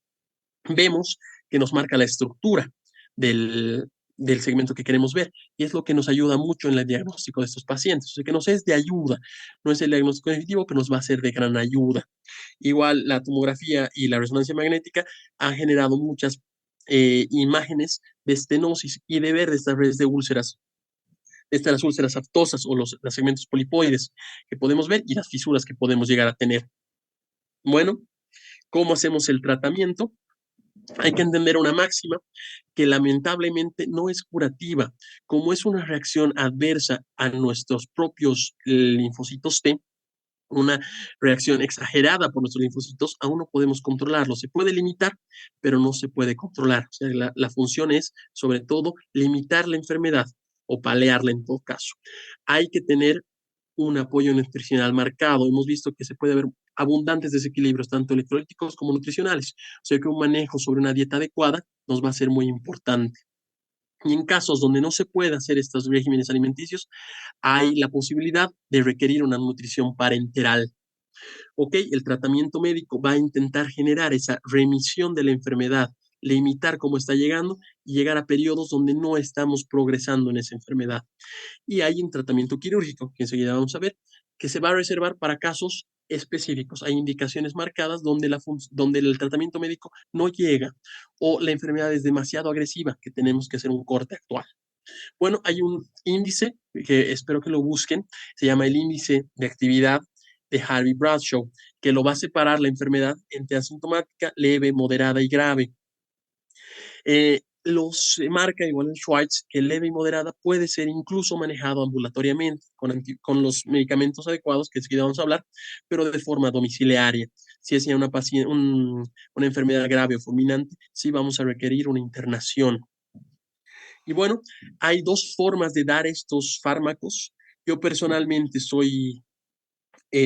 vemos que nos marca la estructura del segmento que queremos ver. Y es lo que nos ayuda mucho en el diagnóstico de estos pacientes. O sea, que nos es de ayuda. No es el diagnóstico definitivo, pero nos va a ser de gran ayuda. Igual la tomografía y la resonancia magnética han generado muchas imágenes de estenosis y de ver de estas redes de úlceras, las úlceras aftosas o los segmentos polipoides que podemos ver y las fisuras que podemos llegar a tener. Bueno, ¿cómo hacemos el tratamiento? Hay que entender una máxima que lamentablemente no es curativa, como es una reacción adversa a nuestros propios linfocitos T, una reacción exagerada por nuestros linfocitos, aún no podemos controlarlo. Se puede limitar, pero no se puede controlar. O sea, la función es, sobre todo, limitar la enfermedad o paliarla en todo caso. Hay que tener un apoyo nutricional marcado. Hemos visto que se puede haber abundantes desequilibrios, tanto electrolíticos como nutricionales. O sea que un manejo sobre una dieta adecuada nos va a ser muy importante. Y en casos donde no se pueda hacer estos regímenes alimenticios, hay la posibilidad de requerir una nutrición parenteral. ¿Ok? El tratamiento médico va a intentar generar esa remisión de la enfermedad, limitar cómo está llegando y llegar a periodos donde no estamos progresando en esa enfermedad. Y hay un tratamiento quirúrgico, que enseguida vamos a ver, que se va a reservar para casos específicos. Hay indicaciones marcadas donde el tratamiento médico no llega o la enfermedad es demasiado agresiva, que tenemos que hacer un corte actual. Bueno, hay un índice que espero que lo busquen, se llama el índice de actividad de Harvey Bradshaw, que lo va a separar la enfermedad entre asintomática, leve, moderada y grave. Se marca igual en Schwartz que leve y moderada puede ser incluso manejado ambulatoriamente con los medicamentos adecuados, que enseguida vamos a hablar, pero de forma domiciliaria. Si es ya una enfermedad grave o fulminante, sí vamos a requerir una internación. Y bueno, hay dos formas de dar estos fármacos. Yo personalmente soy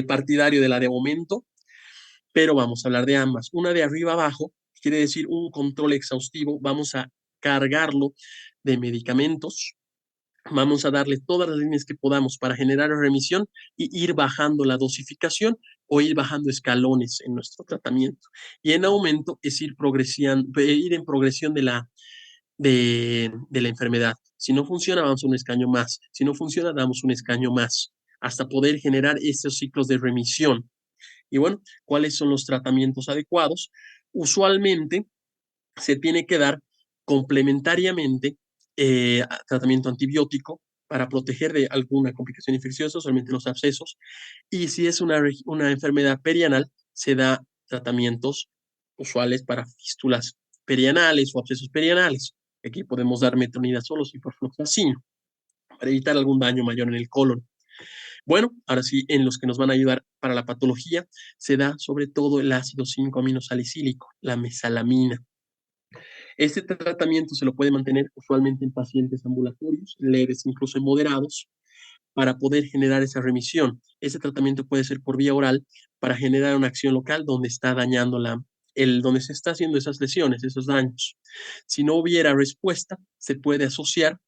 partidario de la de aumento, pero vamos a hablar de ambas. Una de arriba abajo, quiere decir un control exhaustivo. Vamos a cargarlo de medicamentos. Vamos a darle todas las líneas que podamos para generar remisión y ir bajando la dosificación o ir bajando escalones en nuestro tratamiento. Y en aumento es ir en progresión de la enfermedad. Si no funciona, vamos a un escaño más. Si no funciona, damos un escaño más, hasta poder generar esos ciclos de remisión. Y bueno, ¿cuáles son los tratamientos adecuados? Usualmente se tiene que dar complementariamente tratamiento antibiótico para proteger de alguna complicación infecciosa, usualmente los abscesos. Y si es una enfermedad perianal, se da tratamientos usuales para fístulas perianales o abscesos perianales. Aquí podemos dar metronidazol o ciprofloxacino para evitar algún daño mayor en el colon. Bueno, ahora sí, en los que nos van a ayudar para la patología, se da sobre todo el ácido 5-aminosalicílico, la mesalamina. Este tratamiento se lo puede mantener usualmente en pacientes ambulatorios, leves, incluso en moderados, para poder generar esa remisión. Ese tratamiento puede ser por vía oral para generar una acción local donde está dañando donde se está haciendo esas lesiones, esos daños. Si no hubiera respuesta, se puede asociar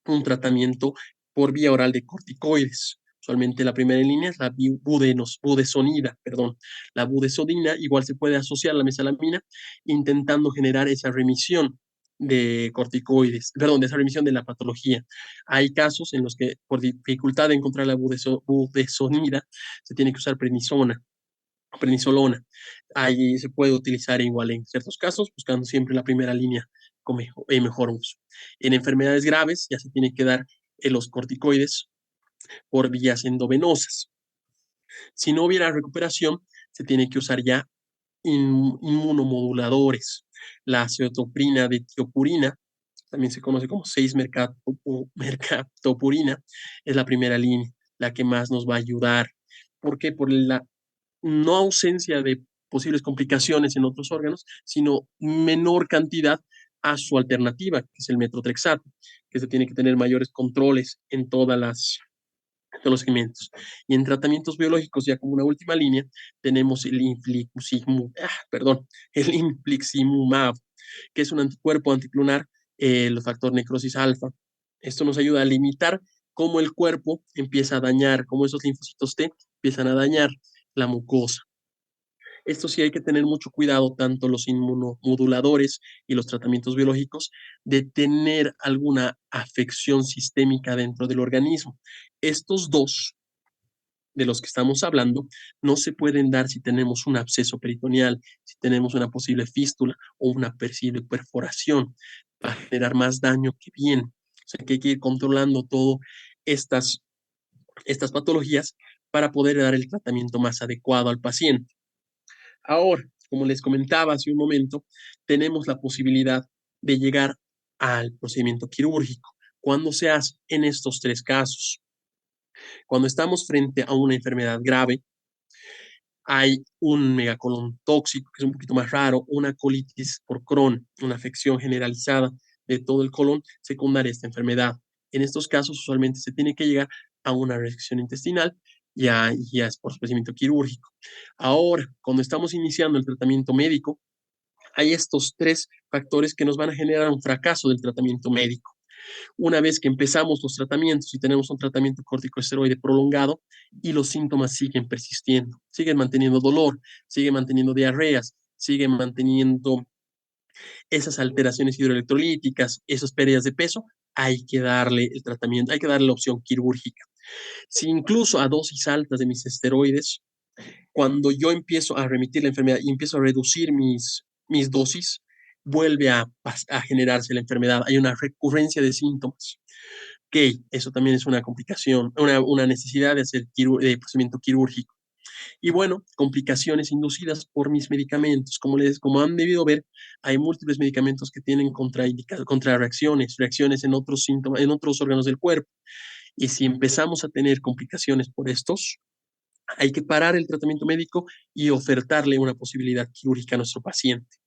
un tratamiento por vía oral de corticoides. Usualmente la primera en línea es la budesonida, perdón. La budesonida igual se puede asociar a la mesalamina intentando generar esa remisión de corticoides, perdón, de esa remisión de la patología. Hay casos en los que por dificultad de encontrar la budesonida se tiene que usar prednisolona. Ahí se puede utilizar igual en ciertos casos, buscando siempre la primera línea con mejor uso. En enfermedades graves ya se tiene que dar los corticoides por vías endovenosas. Si no hubiera recuperación, se tiene que usar ya inmunomoduladores. La cetoprina de tiopurina, también se conoce como 6-mercaptopurina, es la primera línea, la que más nos va a ayudar. ¿Por qué? Por la no ausencia de posibles complicaciones en otros órganos, sino menor cantidad a su alternativa, que es el metotrexato, que se tiene que tener mayores controles en todos los segmentos. Y en tratamientos biológicos, ya como una última línea, tenemos el infliximumab, que es un anticuerpo anticlonar, el factor necrosis alfa. Esto nos ayuda a limitar cómo el cuerpo empieza a dañar, cómo esos linfocitos T empiezan a dañar la mucosa. Esto sí hay que tener mucho cuidado, tanto los inmunomoduladores y los tratamientos biológicos, de tener alguna afección sistémica dentro del organismo. Estos dos de los que estamos hablando no se pueden dar si tenemos un absceso peritoneal, si tenemos una posible fístula o una posible perforación, para generar más daño que bien. O sea que hay que ir controlando todas estas patologías para poder dar el tratamiento más adecuado al paciente. Ahora, como les comentaba hace un momento, tenemos la posibilidad de llegar al procedimiento quirúrgico. ¿Cuándo se hace? En estos tres casos. Cuando estamos frente a una enfermedad grave, hay un megacolon tóxico, que es un poquito más raro, una colitis por Crohn, una afección generalizada de todo el colon secundaria a esta enfermedad. En estos casos, usualmente se tiene que llegar a una resección intestinal ya es por procedimiento quirúrgico. Ahora, cuando estamos iniciando el tratamiento médico, hay estos tres factores que nos van a generar un fracaso del tratamiento médico. Una vez que empezamos los tratamientos y tenemos un tratamiento corticosteroide prolongado y los síntomas siguen persistiendo, siguen manteniendo dolor, siguen manteniendo diarreas, siguen manteniendo esas alteraciones hidroelectrolíticas, esas pérdidas de peso, hay que darle el tratamiento, hay que darle la opción quirúrgica. Si incluso a dosis altas de mis esteroides, cuando yo empiezo a remitir la enfermedad y empiezo a reducir mis dosis, vuelve a generarse la enfermedad. Hay una recurrencia de síntomas. Ok, eso también es una complicación, una necesidad de hacer procedimiento quirúrgico. Y bueno, complicaciones inducidas por mis medicamentos. Como han debido ver, hay múltiples medicamentos que tienen reacciones en otros síntomas, en otros órganos del cuerpo. Y si empezamos a tener complicaciones por estos, hay que parar el tratamiento médico y ofertarle una posibilidad quirúrgica a nuestro paciente.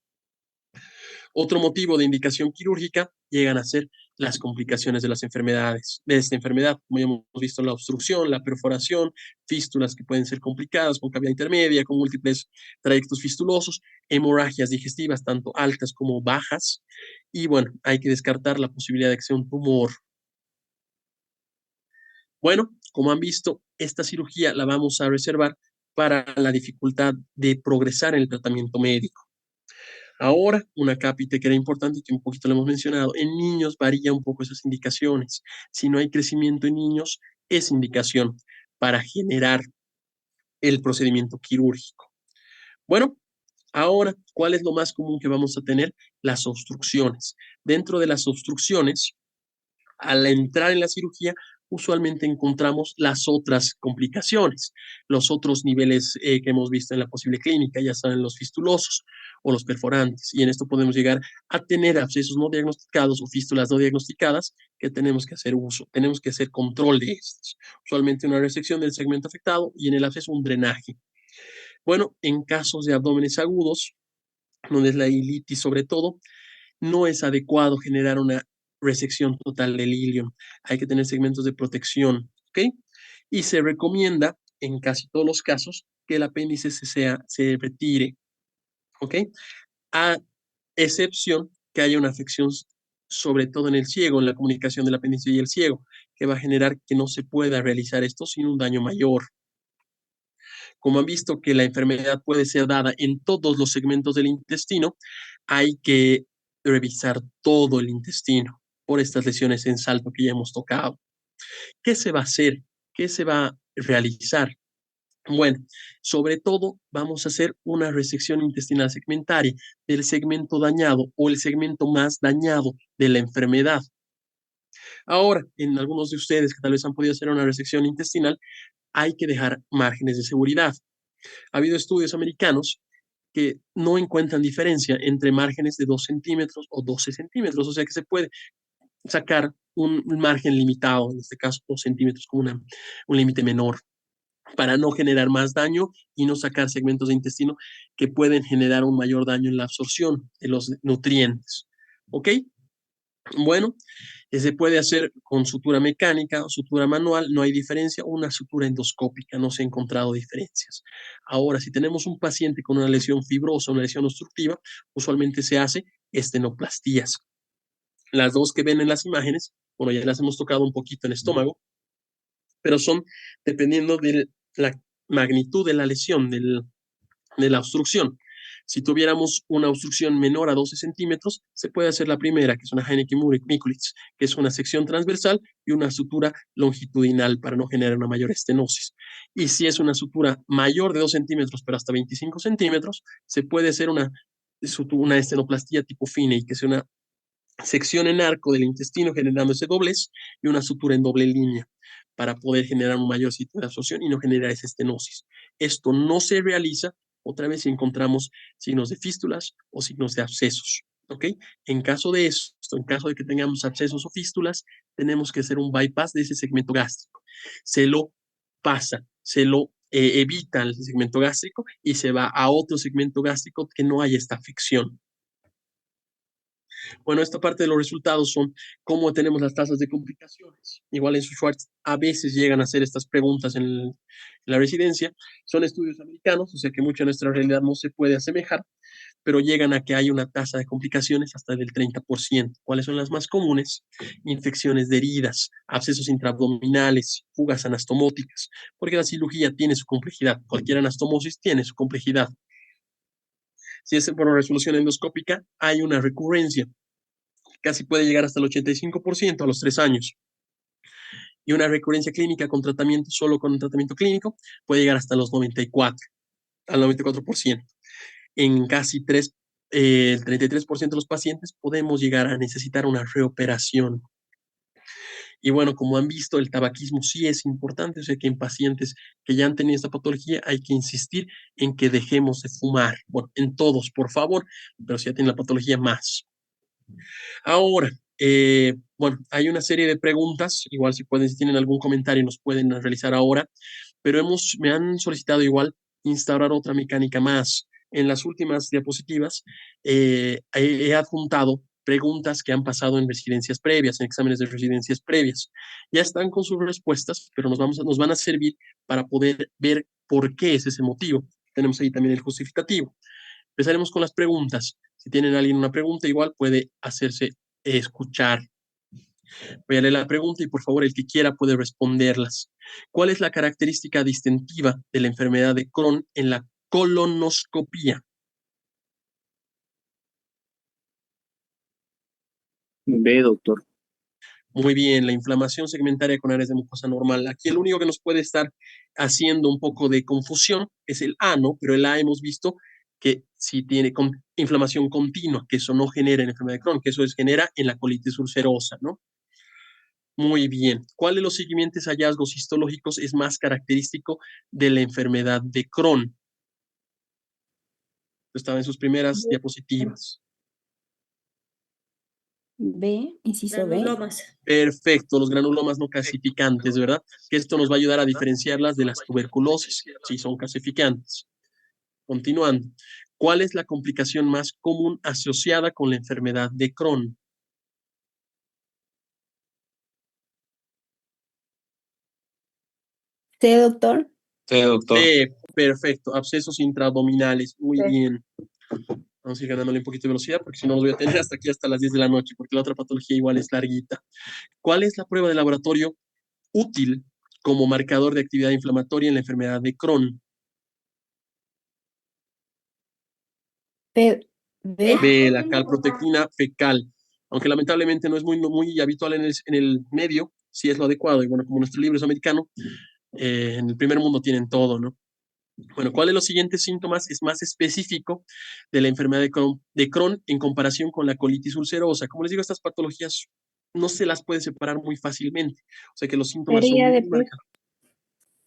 Otro motivo de indicación quirúrgica llegan a ser las complicaciones de las enfermedades, de esta enfermedad, como ya hemos visto, la obstrucción, la perforación, fístulas que pueden ser complicadas con cavidad intermedia, con múltiples trayectos fistulosos, hemorragias digestivas, tanto altas como bajas, y bueno, hay que descartar la posibilidad de que sea un tumor. Bueno, como han visto, esta cirugía la vamos a reservar para la dificultad de progresar en el tratamiento médico. Ahora, una cápita que era importante y que un poquito lo hemos mencionado, en niños varía un poco esas indicaciones. Si no hay crecimiento en niños, es indicación para generar el procedimiento quirúrgico. Bueno, ahora, ¿cuál es lo más común que vamos a tener? Las obstrucciones. Dentro de las obstrucciones, al entrar en la cirugía, usualmente encontramos las otras complicaciones, los otros niveles que hemos visto en la posible clínica, ya saben, los fistulosos o los perforantes. Y en esto podemos llegar a tener abscesos no diagnosticados o fístulas no diagnosticadas que tenemos que hacer uso, tenemos que hacer control de estos. Usualmente una resección del segmento afectado y en el absceso un drenaje. Bueno, en casos de abdómenes agudos, donde es la ilitis sobre todo, no es adecuado generar una resección total del ilion. Hay que tener segmentos de protección, ¿ok? Y se recomienda, en casi todos los casos, que el apéndice se retire, ¿ok? A excepción que haya una afección, sobre todo en el ciego, en la comunicación del apéndice y el ciego, que va a generar que no se pueda realizar esto sin un daño mayor. Como han visto que la enfermedad puede ser dada en todos los segmentos del intestino, hay que revisar todo el intestino por estas lesiones en salto que ya hemos tocado. ¿Qué se va a hacer? ¿Qué se va a realizar? Bueno, sobre todo vamos a hacer una resección intestinal segmentaria del segmento dañado o el segmento más dañado de la enfermedad. Ahora, en algunos de ustedes que tal vez han podido hacer una resección intestinal, hay que dejar márgenes de seguridad. Ha habido estudios americanos que no encuentran diferencia entre márgenes de 2 centímetros o 12 centímetros, o sea que se puede sacar un margen limitado, en este caso 2 centímetros como un límite menor, para no generar más daño y no sacar segmentos de intestino que pueden generar un mayor daño en la absorción de los nutrientes. ¿Ok? Bueno, se puede hacer con sutura mecánica o sutura manual, no hay diferencia, una sutura endoscópica, no se han encontrado diferencias. Ahora, si tenemos un paciente con una lesión fibrosa, una lesión obstructiva, usualmente se hace estenoplastías. Las dos que ven en las imágenes, bueno, ya las hemos tocado un poquito en estómago, pero son dependiendo de la magnitud de la lesión, de la obstrucción. Si tuviéramos una obstrucción menor a 12 centímetros, se puede hacer la primera, que es una Heineke-Mikulitz, que es una sección transversal y una sutura longitudinal para no generar una mayor estenosis. Y si es una sutura mayor de 2 centímetros, pero hasta 25 centímetros, se puede hacer una estenoplastía tipo Finney, que es una sección en arco del intestino generando ese doblez y una sutura en doble línea para poder generar un mayor sitio de absorción y no generar esa estenosis. Esto no se realiza otra vez si encontramos signos de fístulas o signos de abscesos. ¿Ok? En caso de esto, en caso de que tengamos abscesos o fístulas, tenemos que hacer un bypass de ese segmento gástrico. Se lo pasa, se lo evita el segmento gástrico y se va a otro segmento gástrico que no haya esta afección. Bueno, esta parte de los resultados son cómo tenemos las tasas de complicaciones. Igual en su Schwartz a veces llegan a hacer estas preguntas en la residencia. Son estudios americanos, o sea que mucho de nuestra realidad no se puede asemejar, pero llegan a que hay una tasa de complicaciones hasta del 30%. ¿Cuáles son las más comunes? Infecciones de heridas, abscesos intraabdominales, fugas anastomóticas, porque la cirugía tiene su complejidad. Cualquier anastomosis tiene su complejidad. Si es por resolución endoscópica, hay una recurrencia. Casi puede llegar hasta el 85% a los 3 años. Y una recurrencia clínica con tratamiento, solo con tratamiento clínico, puede llegar hasta los 94%. En casi el 33% de los pacientes podemos llegar a necesitar una reoperación. Y bueno, como han visto, el tabaquismo sí es importante, o sea que en pacientes que ya han tenido esta patología hay que insistir en que dejemos de fumar. Bueno, en todos, por favor, pero si ya tienen la patología, más. Ahora, bueno, hay una serie de preguntas, igual si pueden, si tienen algún comentario, nos pueden realizar ahora, pero me han solicitado igual instaurar otra mecánica más. En las últimas diapositivas he adjuntado preguntas que han pasado en residencias previas, en exámenes de residencias previas. Ya están con sus respuestas, pero nos van a servir para poder ver por qué es ese motivo. Tenemos ahí también el justificativo. Empezaremos con las preguntas. Si tienen alguien una pregunta, igual puede hacerse escuchar. Voy a leer la pregunta y por favor el que quiera puede responderlas. ¿Cuál es la característica distintiva de la enfermedad de Crohn en la colonoscopía? B, doctor. Muy bien, la inflamación segmentaria con áreas de mucosa normal. Aquí el único que nos puede estar haciendo un poco de confusión es el A, ¿no? Pero el A hemos visto que si tiene inflamación continua, que eso no genera en la enfermedad de Crohn, que eso genera en la colitis ulcerosa, ¿no? Muy bien. ¿Cuál de los siguientes hallazgos histológicos es más característico de la enfermedad de Crohn? Estaba en sus primeras diapositivas. B, inciso B. Granulomas. Perfecto, los granulomas no calcificantes, ¿verdad? Que esto nos va a ayudar a diferenciarlas de las tuberculosis, si son calcificantes. Continuando. ¿Cuál es la complicación más común asociada con la enfermedad de Crohn? C, doctor. C, doctor. Perfecto, abscesos intraabdominales, muy bien. Vamos a ir ganándole un poquito de velocidad porque si no los voy a tener hasta aquí hasta las 10 de la noche porque la otra patología igual es larguita. ¿Cuál es la prueba de laboratorio útil como marcador de actividad inflamatoria en la enfermedad de Crohn? B, B. B, la calprotectina fecal. Aunque lamentablemente no es muy habitual en el medio, sí es lo adecuado. Y bueno, como nuestro libro es americano, en el primer mundo tienen todo, ¿no? Bueno, ¿cuál de los siguientes síntomas es más específico de la enfermedad de Crohn en comparación con la colitis ulcerosa? Como les digo, estas patologías no se las puede separar muy fácilmente. O sea que los síntomas son Pérdida de muy peso. marcados.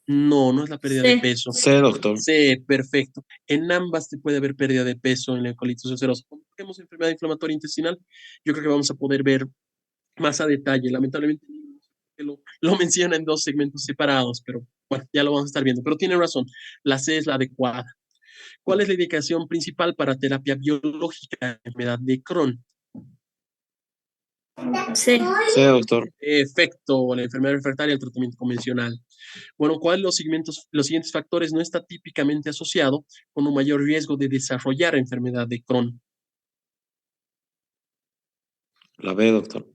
No, no es la pérdida de peso. C, doctor. Sí, perfecto. En ambas te puede haber pérdida de peso en la colitis ulcerosa. Cuando tenemos enfermedad inflamatoria intestinal, yo creo que vamos a poder ver más a detalle. Lamentablemente lo menciona en 2 segmentos separados, pero bueno, ya lo vamos a estar viendo. Pero tiene razón, la C es la adecuada. ¿Cuál es la indicación principal para terapia biológica en la enfermedad de Crohn? C. C, doctor. Efecto, la enfermedad refractaria al tratamiento convencional. Bueno, ¿cuál de los siguientes factores no está típicamente asociado con un mayor riesgo de desarrollar enfermedad de Crohn? La B, doctor.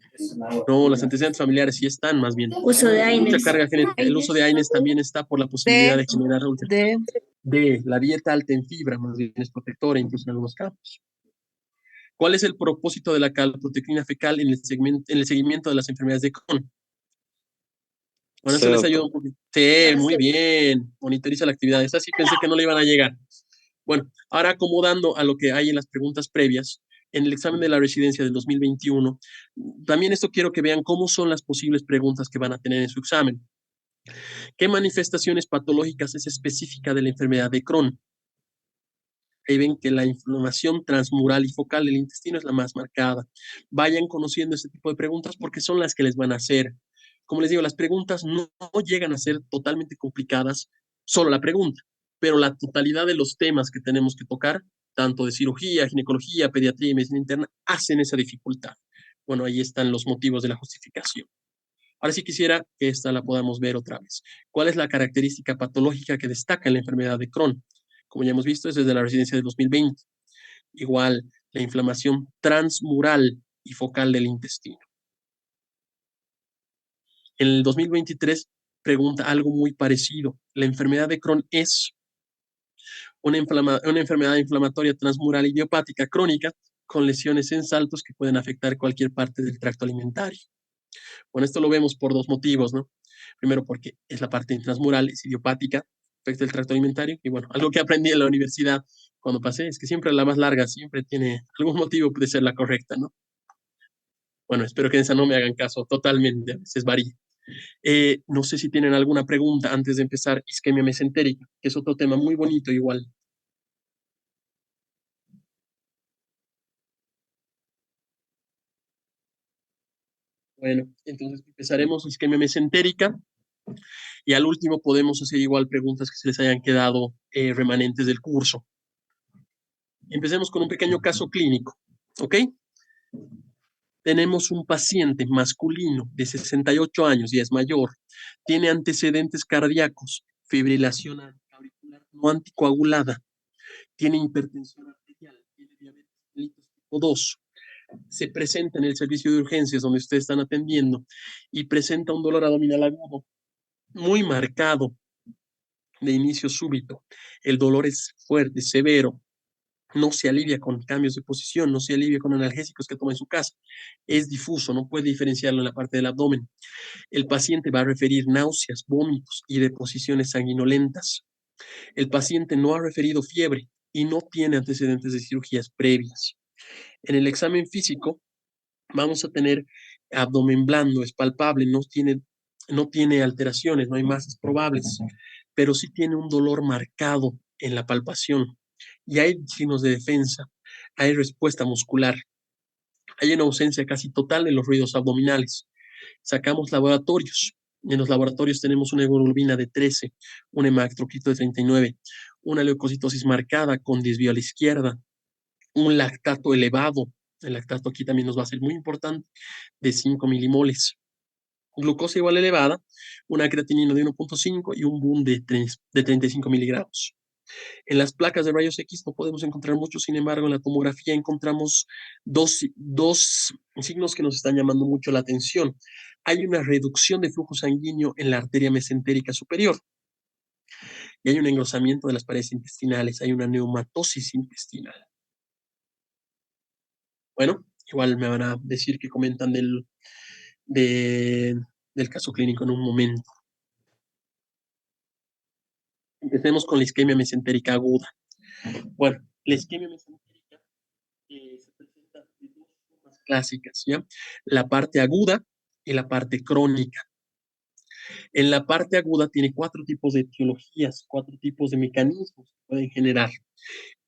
No, las antecedentes familiares sí están más bien. Uso de Mucha AINES. carga genética. El uso de AINES también está por la posibilidad de generar D. D. La dieta alta en fibra, más bien es protectora, incluso en algunos casos. ¿Cuál es el propósito de la calprotectina fecal en el seguimiento de las enfermedades de Crohn? Bueno, eso C, les ayuda doctor. un poquito. Sí, muy bien. Monitoriza la actividad. Esa sí pensé que no le iban a llegar. Bueno, ahora acomodando a lo que hay en las preguntas previas, en el examen de la residencia del 2021, también esto quiero que vean cómo son las posibles preguntas que van a tener en su examen. ¿Qué manifestaciones patológicas es específica de la enfermedad de Crohn? Ahí ven que la inflamación transmural y focal del intestino es la más marcada. Vayan conociendo este tipo de preguntas porque son las que les van a hacer. Como les digo, las preguntas no llegan a ser totalmente complicadas, solo la pregunta, pero la totalidad de los temas que tenemos que tocar, tanto de cirugía, ginecología, pediatría y medicina interna, hacen esa dificultad. Bueno, ahí están los motivos de la justificación. Ahora sí quisiera que esta la podamos ver otra vez. ¿Cuál es la característica patológica que destaca en la enfermedad de Crohn? Como ya hemos visto, es desde la residencia de 2020. igual la inflamación transmural y focal del intestino. En el 2023 pregunta algo muy parecido. La enfermedad de Crohn es una enfermedad inflamatoria transmural idiopática crónica con lesiones en saltos que pueden afectar cualquier parte del tracto alimentario. Bueno, esto lo vemos por dos motivos, ¿no? Primero, porque es la parte transmural, es idiopática, afecta el tracto alimentario. Y bueno, algo que aprendí en la universidad cuando pasé es que siempre la más larga siempre tiene algún motivo de ser la correcta, ¿no? Bueno, espero que en esa no me hagan caso totalmente, a veces varía. No sé si tienen alguna pregunta antes de empezar isquemia mesentérica, que es otro tema muy bonito igual. Bueno, entonces empezaremos isquemia mesentérica y al último podemos hacer igual preguntas que se les hayan quedado remanentes del curso. Empecemos con un pequeño caso clínico, ¿ok? Tenemos un paciente masculino de 68 años y es mayor, tiene antecedentes cardíacos, fibrilación auricular no anticoagulada, tiene hipertensión arterial, tiene diabetes mellitus tipo 2, se presenta en el servicio de urgencias donde ustedes están atendiendo y presenta un dolor abdominal agudo muy marcado de inicio súbito. El dolor es fuerte, severo, no se alivia con cambios de posición, no se alivia con analgésicos que toma en su casa. Es difuso, no puede diferenciarlo en la parte del abdomen. El paciente va a referir náuseas, vómitos y deposiciones sanguinolentas. El paciente no ha referido fiebre y no tiene antecedentes de cirugías previas. En el examen físico vamos a tener abdomen blando, es palpable, no tiene alteraciones, no hay masas probables, pero sí tiene un dolor marcado en la palpación y hay signos de defensa, hay respuesta muscular, hay una ausencia casi total de los ruidos abdominales. Sacamos laboratorios. En los laboratorios tenemos una hemoglobina de 13, un hematocrito de 39, una leucocitosis marcada con desvío a la izquierda, un lactato elevado. El lactato aquí también nos va a ser muy importante, de 5 milimoles. Glucosa igual elevada, una creatinina de 1.5 y un boom de 35 miligramos. En las placas de rayos X no podemos encontrar mucho, sin embargo, en la tomografía encontramos dos signos que nos están llamando mucho la atención. Hay una reducción de flujo sanguíneo en la arteria mesentérica superior y hay un engrosamiento de las paredes intestinales, hay una neumatosis intestinal. Bueno, igual me van a decir que comentan del caso clínico en un momento. Empecemos con la isquemia mesentérica aguda. Bueno, la isquemia mesentérica se presenta de dos formas clásicas, ¿ya? La parte aguda y la parte crónica. En la parte aguda tiene 4 tipos de etiologías, 4 tipos de mecanismos que pueden generar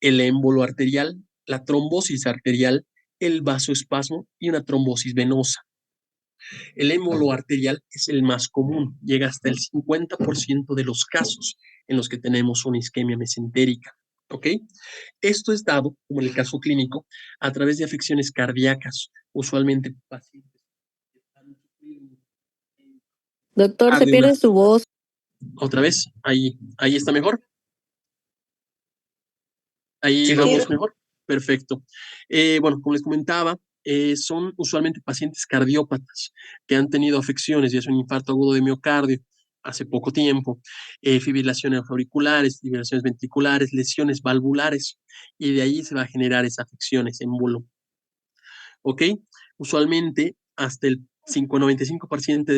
el émbolo arterial, la trombosis arterial, el vasoespasmo y una trombosis venosa. El émbolo arterial es el más común, llega hasta el 50% de los casos en los que tenemos una isquemia mesentérica, ¿ok? Esto es dado, como en el caso clínico, a través de afecciones cardíacas, usualmente pacientes que están sufriendo Doctor, se de pierde su voz. Otra vez, ahí está mejor. Ahí Sí, vamos doctor. mejor. Perfecto. Bueno, como les comentaba, son usualmente pacientes cardiópatas que han tenido afecciones, ya sea un infarto agudo de miocardio hace poco tiempo, fibrilaciones auriculares, fibrilaciones ventriculares, lesiones valvulares, y de ahí se va a generar esa afección, ese émbolo. ¿Ok? Usualmente hasta el 95%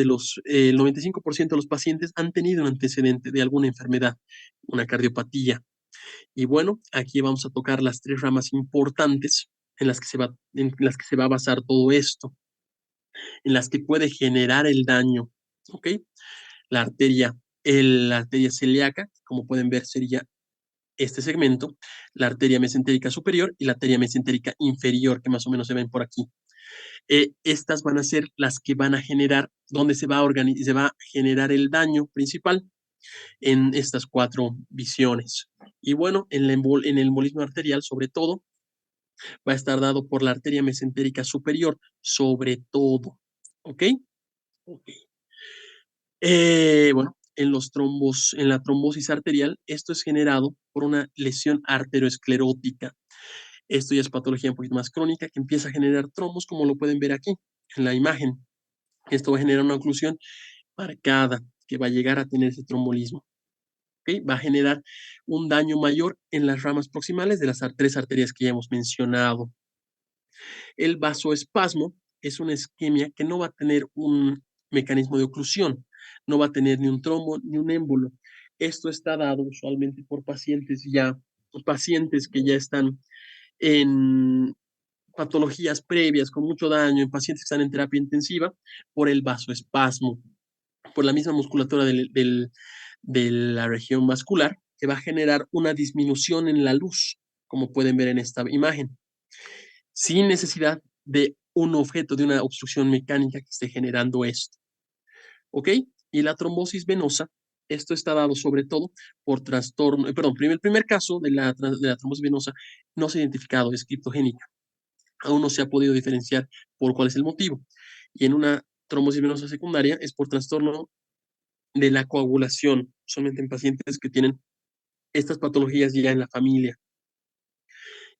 el 95% de los pacientes han tenido un antecedente de alguna enfermedad, una cardiopatía. Y bueno, aquí vamos a tocar las 3 ramas importantes en las que se va a basar todo esto, en las que puede generar el daño, ¿ok? La arteria celíaca, como pueden ver, sería este segmento, la arteria mesentérica superior y la arteria mesentérica inferior, que más o menos se ven por aquí. Estas van a ser las que van a generar, donde se va a generar el daño principal en estas 4 visiones. Y bueno, en el embolismo arterial, sobre todo, va a estar dado por la arteria mesentérica superior, sobre todo. ¿Ok? Ok. Bueno, en la trombosis arterial, esto es generado por una lesión arteriosclerótica. Esto ya es patología un poquito más crónica que empieza a generar trombos, como lo pueden ver aquí en la imagen. Esto va a generar una oclusión marcada que va a llegar a tener ese trombolismo. ¿Okay? Va a generar un daño mayor en las ramas proximales de las tres arterias que ya hemos mencionado. El vasoespasmo es una isquemia que no va a tener un mecanismo de oclusión, no va a tener ni un trombo ni un émbolo. Esto está dado usualmente por pacientes que ya están en patologías previas con mucho daño, en pacientes que están en terapia intensiva, por el vasoespasmo, por la misma musculatura de la región vascular, que va a generar una disminución en la luz, como pueden ver en esta imagen, sin necesidad de un objeto, de una obstrucción mecánica que esté generando esto. ¿Ok? Y la trombosis venosa, esto está dado sobre todo por trastorno, el primer caso de la trombosis venosa no se ha identificado, es criptogénica. Aún no se ha podido diferenciar por cuál es el motivo. Y en una trombosis venosa secundaria es por trastorno de la coagulación, solamente en pacientes que tienen estas patologías ya en la familia.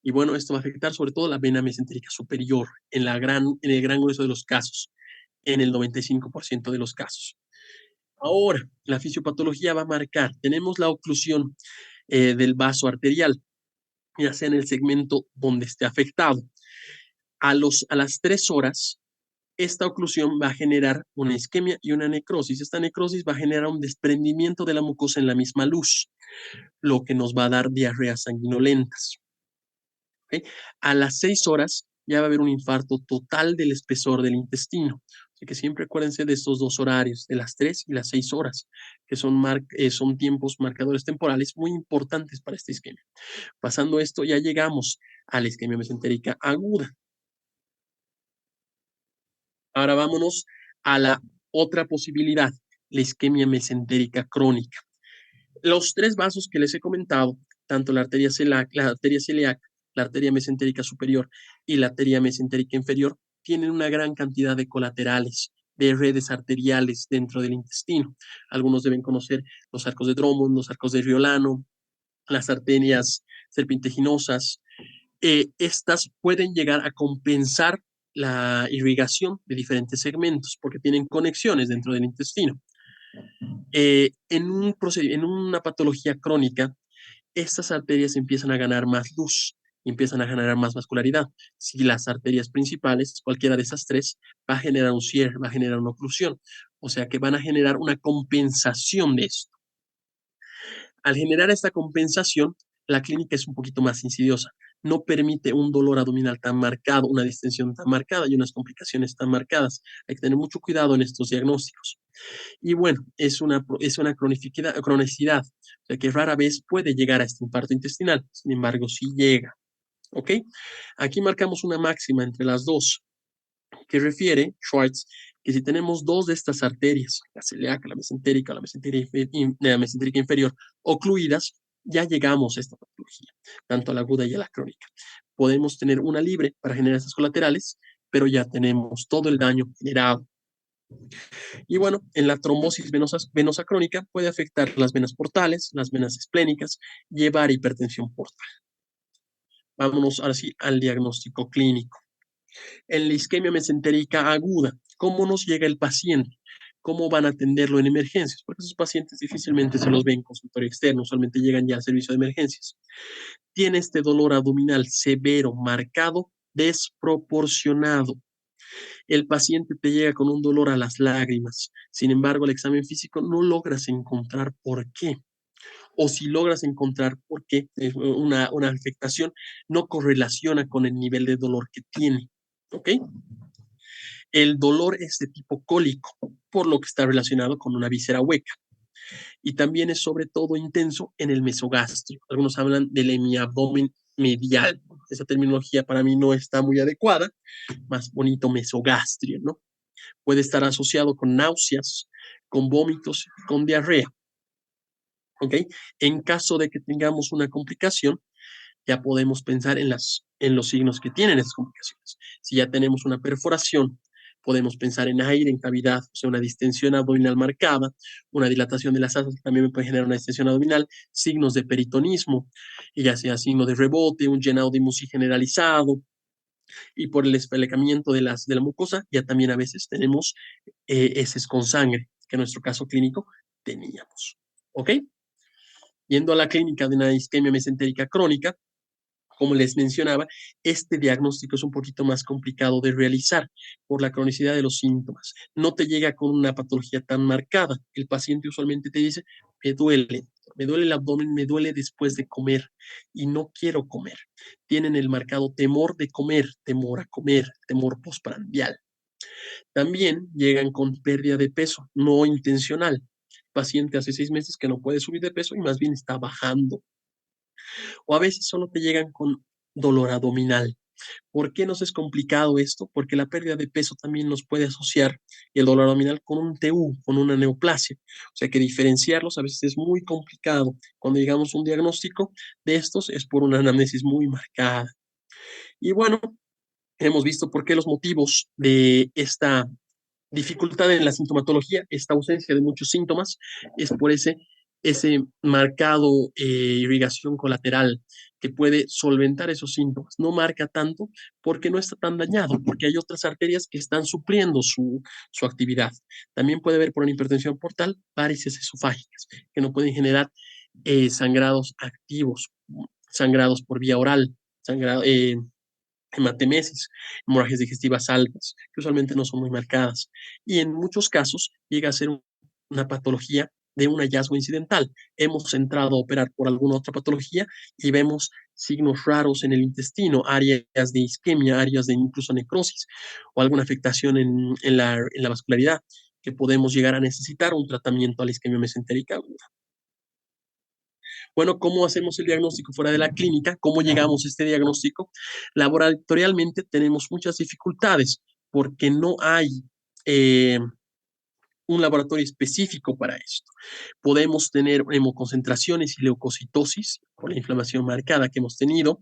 Y bueno, esto va a afectar sobre todo la vena mesentérica superior en el gran grueso de los casos, en el 95% de los casos. Ahora, la fisiopatología va a marcar, tenemos la oclusión del vaso arterial, ya sea en el segmento donde esté afectado. A las 3 horas, esta oclusión va a generar una isquemia y una necrosis. Esta necrosis va a generar un desprendimiento de la mucosa en la misma luz, lo que nos va a dar diarreas sanguinolentas. ¿Okay? A las 6 horas ya va a haber un infarto total del espesor del intestino. Así que siempre acuérdense de estos dos horarios, de las 3 y las 6 horas, que son tiempos marcadores temporales muy importantes para esta isquemia. Pasando esto, ya llegamos a la isquemia mesentérica aguda. Ahora vámonos a la otra posibilidad, la isquemia mesentérica crónica. Los 3 vasos que les he comentado, tanto la arteria celiac, la arteria mesentérica superior y la arteria mesentérica inferior, tienen una gran cantidad de colaterales, de redes arteriales dentro del intestino. Algunos deben conocer los arcos de Drummond, los arcos de Riolano, las arterias serpenteginosas. Estas pueden llegar a compensar la irrigación de diferentes segmentos porque tienen conexiones dentro del intestino. En una patología crónica, estas arterias empiezan a ganar más luz, empiezan a generar más vascularidad. Si las arterias principales, cualquiera de esas 3, va a generar un cierre, va a generar una oclusión. O sea que van a generar una compensación de esto. Al generar esta compensación, la clínica es un poquito más insidiosa. No permite un dolor abdominal tan marcado, una distensión tan marcada y unas complicaciones tan marcadas. Hay que tener mucho cuidado en estos diagnósticos. Y bueno, es una cronicidad, o sea que rara vez puede llegar a este infarto intestinal. Sin embargo, sí llega. ¿Ok? Aquí marcamos una máxima entre las dos, que refiere Schwartz que si tenemos 2 de estas arterias, la celíaca, la mesentérica inferior, ocluidas, ya llegamos a esta patología, tanto a la aguda y a la crónica. Podemos tener una libre para generar estas colaterales, pero ya tenemos todo el daño generado. Y bueno, en la trombosis venosa crónica puede afectar las venas portales, las venas esplénicas, llevar hipertensión portal. Vámonos ahora sí al diagnóstico clínico. En la isquemia mesentérica aguda, ¿cómo nos llega el paciente? ¿Cómo van a atenderlo en emergencias? Porque esos pacientes difícilmente se los ven en consultorio externo, usualmente llegan ya al servicio de emergencias. Tiene este dolor abdominal severo, marcado, desproporcionado. El paciente te llega con un dolor a las lágrimas. Sin embargo, el examen físico no logras encontrar por qué. O si logras encontrar por qué, una afectación no correlaciona con el nivel de dolor que tiene. ¿Ok? El dolor es de tipo cólico, por lo que está relacionado con una víscera hueca. Y también es sobre todo intenso en el mesogastrio. Algunos hablan del hemiabdomen medial. Esa terminología para mí no está muy adecuada. Más bonito mesogastrio, ¿no? Puede estar asociado con náuseas, con vómitos, con diarrea. ¿Ok? En caso de que tengamos una complicación, ya podemos pensar en los signos que tienen esas complicaciones. Si ya tenemos una perforación, Podemos pensar en aire, en cavidad, o sea, una distensión abdominal marcada, una dilatación de las asas que también me puede generar una distensión abdominal, signos de peritonismo, y ya sea signo de rebote, un llenado de muci generalizado, y por el espelecamiento de la mucosa, ya también a veces tenemos heces con sangre, que en nuestro caso clínico teníamos. ¿Ok? Yendo a la clínica de una isquemia mesentérica crónica, como les mencionaba, este diagnóstico es un poquito más complicado de realizar por la cronicidad de los síntomas. No te llega con una patología tan marcada. El paciente usualmente te dice, me duele el abdomen, me duele después de comer y no quiero comer. Tienen el marcado temor de comer, temor a comer, temor postprandial. También llegan con pérdida de peso no intencional. Paciente hace 6 meses que no puede subir de peso y más bien está bajando. O a veces solo te llegan con dolor abdominal. ¿Por qué nos es complicado esto? Porque la pérdida de peso también nos puede asociar el dolor abdominal con un TU, con una neoplasia. O sea que diferenciarlos a veces es muy complicado. Cuando llegamos a un diagnóstico de estos es por una anamnesis muy marcada. Y bueno, hemos visto por qué los motivos de esta dificultad en la sintomatología, esta ausencia de muchos síntomas, es por ese marcado irrigación colateral que puede solventar esos síntomas. No marca tanto porque no está tan dañado, porque hay otras arterias que están supliendo su actividad. También puede haber por una hipertensión portal varices esofágicas que no pueden generar sangrados activos, sangrados por vía oral, sangrado, hematemesis, hemorragias digestivas altas, que usualmente no son muy marcadas. Y en muchos casos llega a ser una patología de un hallazgo incidental. Hemos entrado a operar por alguna otra patología y vemos signos raros en el intestino, áreas de isquemia, áreas de incluso necrosis o alguna afectación en la vascularidad, que podemos llegar a necesitar un tratamiento a la isquemia mesentérica aguda. Bueno, ¿cómo hacemos el diagnóstico fuera de la clínica? ¿Cómo llegamos a este diagnóstico? Laboratorialmente tenemos muchas dificultades porque no hay un laboratorio específico para esto. Podemos tener hemoconcentraciones y leucocitosis por la inflamación marcada que hemos tenido.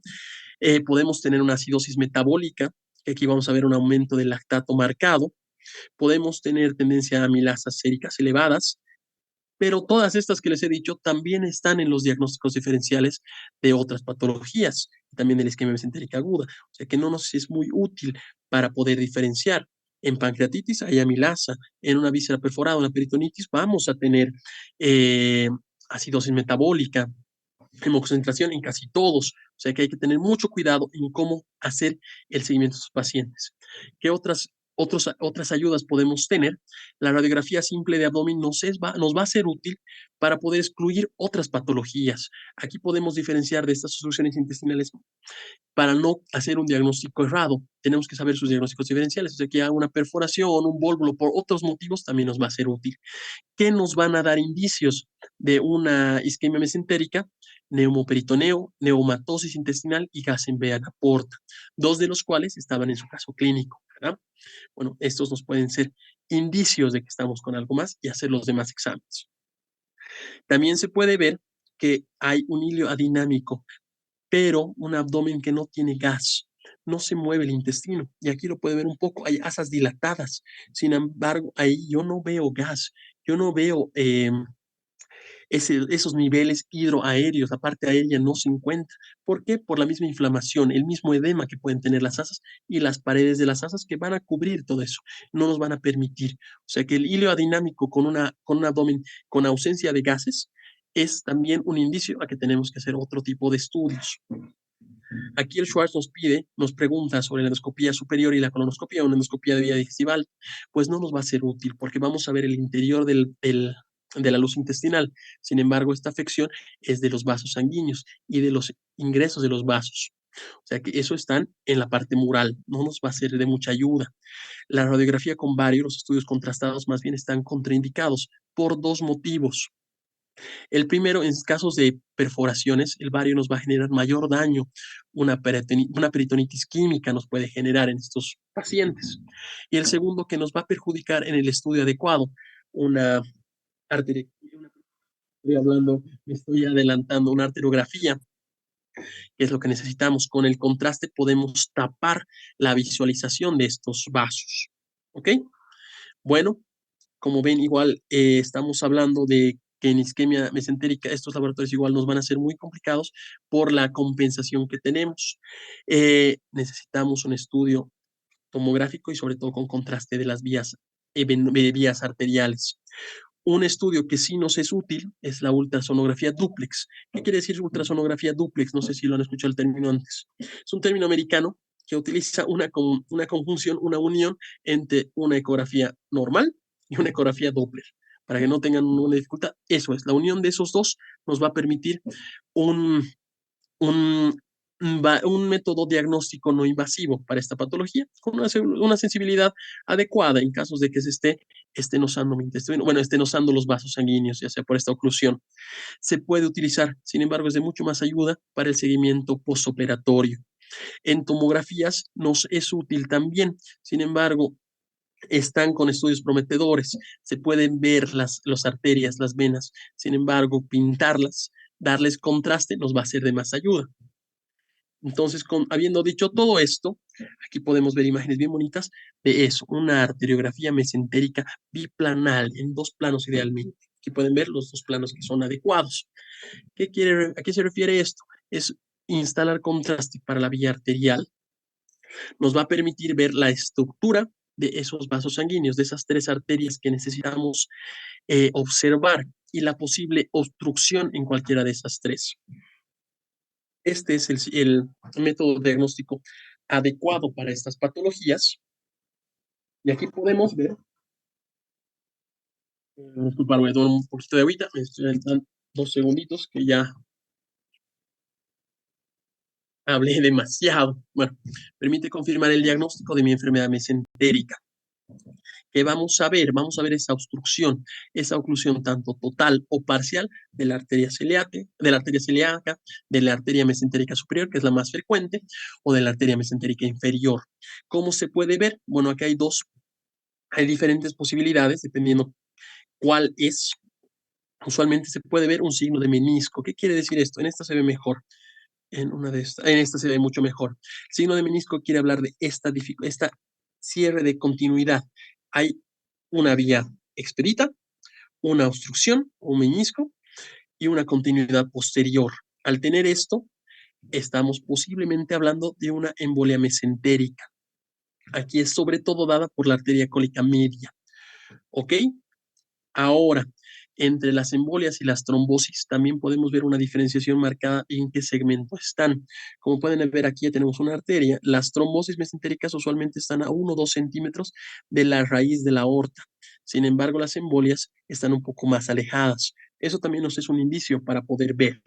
Podemos tener una acidosis metabólica, que aquí vamos a ver un aumento del lactato marcado. Podemos tener tendencia a amilasas séricas elevadas, pero todas estas que les he dicho también están en los diagnósticos diferenciales de otras patologías, también de la isquemia mesentérica aguda, o sea que no nos es muy útil para poder diferenciar. En pancreatitis hay amilasa, en una víscera perforada, una peritonitis, vamos a tener acidosis metabólica, hemoconcentración en casi todos, o sea que hay que tener mucho cuidado en cómo hacer el seguimiento de sus pacientes. ¿Qué otras ayudas podemos tener? La radiografía simple de abdomen nos va a ser útil para poder excluir otras patologías. Aquí podemos diferenciar de estas obstrucciones intestinales para no hacer un diagnóstico errado. Tenemos que saber sus diagnósticos diferenciales, o sea que una perforación, un vólvulo por otros motivos también nos va a ser útil. ¿Qué nos van a dar indicios de una isquemia mesentérica? Neumoperitoneo, neumatosis intestinal y Gasenbean porta, 2 de los cuales estaban en su caso clínico, ¿verdad? Bueno, estos nos pueden ser indicios de que estamos con algo más y hacer los demás exámenes. También se puede ver que hay un hilio adinámico, pero un abdomen que no tiene gas, no se mueve el intestino. Y aquí lo puede ver un poco, hay asas dilatadas. Sin embargo, ahí yo no veo gas, yo no veo esos niveles hidroaéreos, la parte aérea no se encuentra. ¿Por qué? Por la misma inflamación, el mismo edema que pueden tener las asas y las paredes de las asas que van a cubrir todo eso, no nos van a permitir. O sea que el hilo adinámico con un abdomen con ausencia de gases es también un indicio a que tenemos que hacer otro tipo de estudios. Aquí el Schwartz nos pregunta sobre la endoscopía superior y la colonoscopía, una endoscopía de vía digestival, pues no nos va a ser útil porque vamos a ver el interior de la luz intestinal. Sin embargo, esta afección es de los vasos sanguíneos y de los ingresos de los vasos. O sea que eso están en la parte mural, no nos va a ser de mucha ayuda. La radiografía con bario, los estudios contrastados más bien están contraindicados por 2 motivos. El primero, en casos de perforaciones, el bario nos va a generar mayor daño. Una peritonitis química nos puede generar en estos pacientes. Y el segundo, que nos va a perjudicar en el estudio adecuado. Una arteria, me estoy adelantando, una arteriografía, que es lo que necesitamos. Con el contraste podemos tapar la visualización de estos vasos. ¿Ok? Bueno, como ven, igual estamos hablando de que en isquemia mesentérica estos laboratorios igual nos van a ser muy complicados por la compensación que tenemos. Necesitamos un estudio tomográfico y sobre todo con contraste de las vías arteriales. Un estudio que sí nos es útil es la ultrasonografía dúplex. ¿Qué quiere decir ultrasonografía dúplex? No sé si lo han escuchado el término antes. Es un término americano que utiliza una conjunción, una unión entre una ecografía normal y una ecografía Doppler. Para que no tengan una dificultad, eso es, la unión de esos dos nos va a permitir un, un, un método diagnóstico no invasivo para esta patología, con una sensibilidad adecuada en casos de que se estén osando mi intestino, bueno, estén osando los vasos sanguíneos, ya sea por esta oclusión. Se puede utilizar, sin embargo, es de mucho más ayuda para el seguimiento postoperatorio. En tomografías nos es útil también, sin embargo, están con estudios prometedores, se pueden ver las arterias, las venas, sin embargo, pintarlas, darles contraste nos va a ser de más ayuda. Entonces, habiendo dicho todo esto, aquí podemos ver imágenes bien bonitas de eso, una arteriografía mesentérica biplanal, en 2 planos idealmente. Aquí pueden ver los 2 planos que son adecuados. ¿A qué se refiere esto? Es instalar contraste para la vía arterial. Nos va a permitir ver la estructura de esos vasos sanguíneos, de esas 3 arterias que necesitamos observar y la posible obstrucción en cualquiera de esas 3. Este es el método diagnóstico adecuado para estas patologías. Y aquí podemos ver, disculparme, me tomo un poquito de agüita, me estoy dando 2 segunditos que ya hablé demasiado. Bueno, permite confirmar el diagnóstico de mi enfermedad mesentérica. ¿Qué vamos a ver? Vamos a ver esa obstrucción, esa oclusión tanto total o parcial de la arteria celíaca, de la arteria mesentérica superior, que es la más frecuente, o de la arteria mesentérica inferior. ¿Cómo se puede ver? Bueno, aquí hay diferentes posibilidades, dependiendo cuál es. Usualmente se puede ver un signo de menisco. ¿Qué quiere decir esto? En esta se ve mejor. En esta se ve mucho mejor. El signo de menisco quiere hablar de esta cierre de continuidad. Hay una vía expedita, una obstrucción, un menisco y una continuidad posterior. Al tener esto, estamos posiblemente hablando de una embolia mesentérica. Aquí es sobre todo dada por la arteria cólica media. ¿Ok? Ahora, entre las embolias y las trombosis también podemos ver una diferenciación marcada en qué segmento están. Como pueden ver aquí ya tenemos una arteria. Las trombosis mesentéricas usualmente están a 1 o 2 centímetros de la raíz de la aorta. Sin embargo, las embolias están un poco más alejadas. Eso también nos es un indicio para poder ver.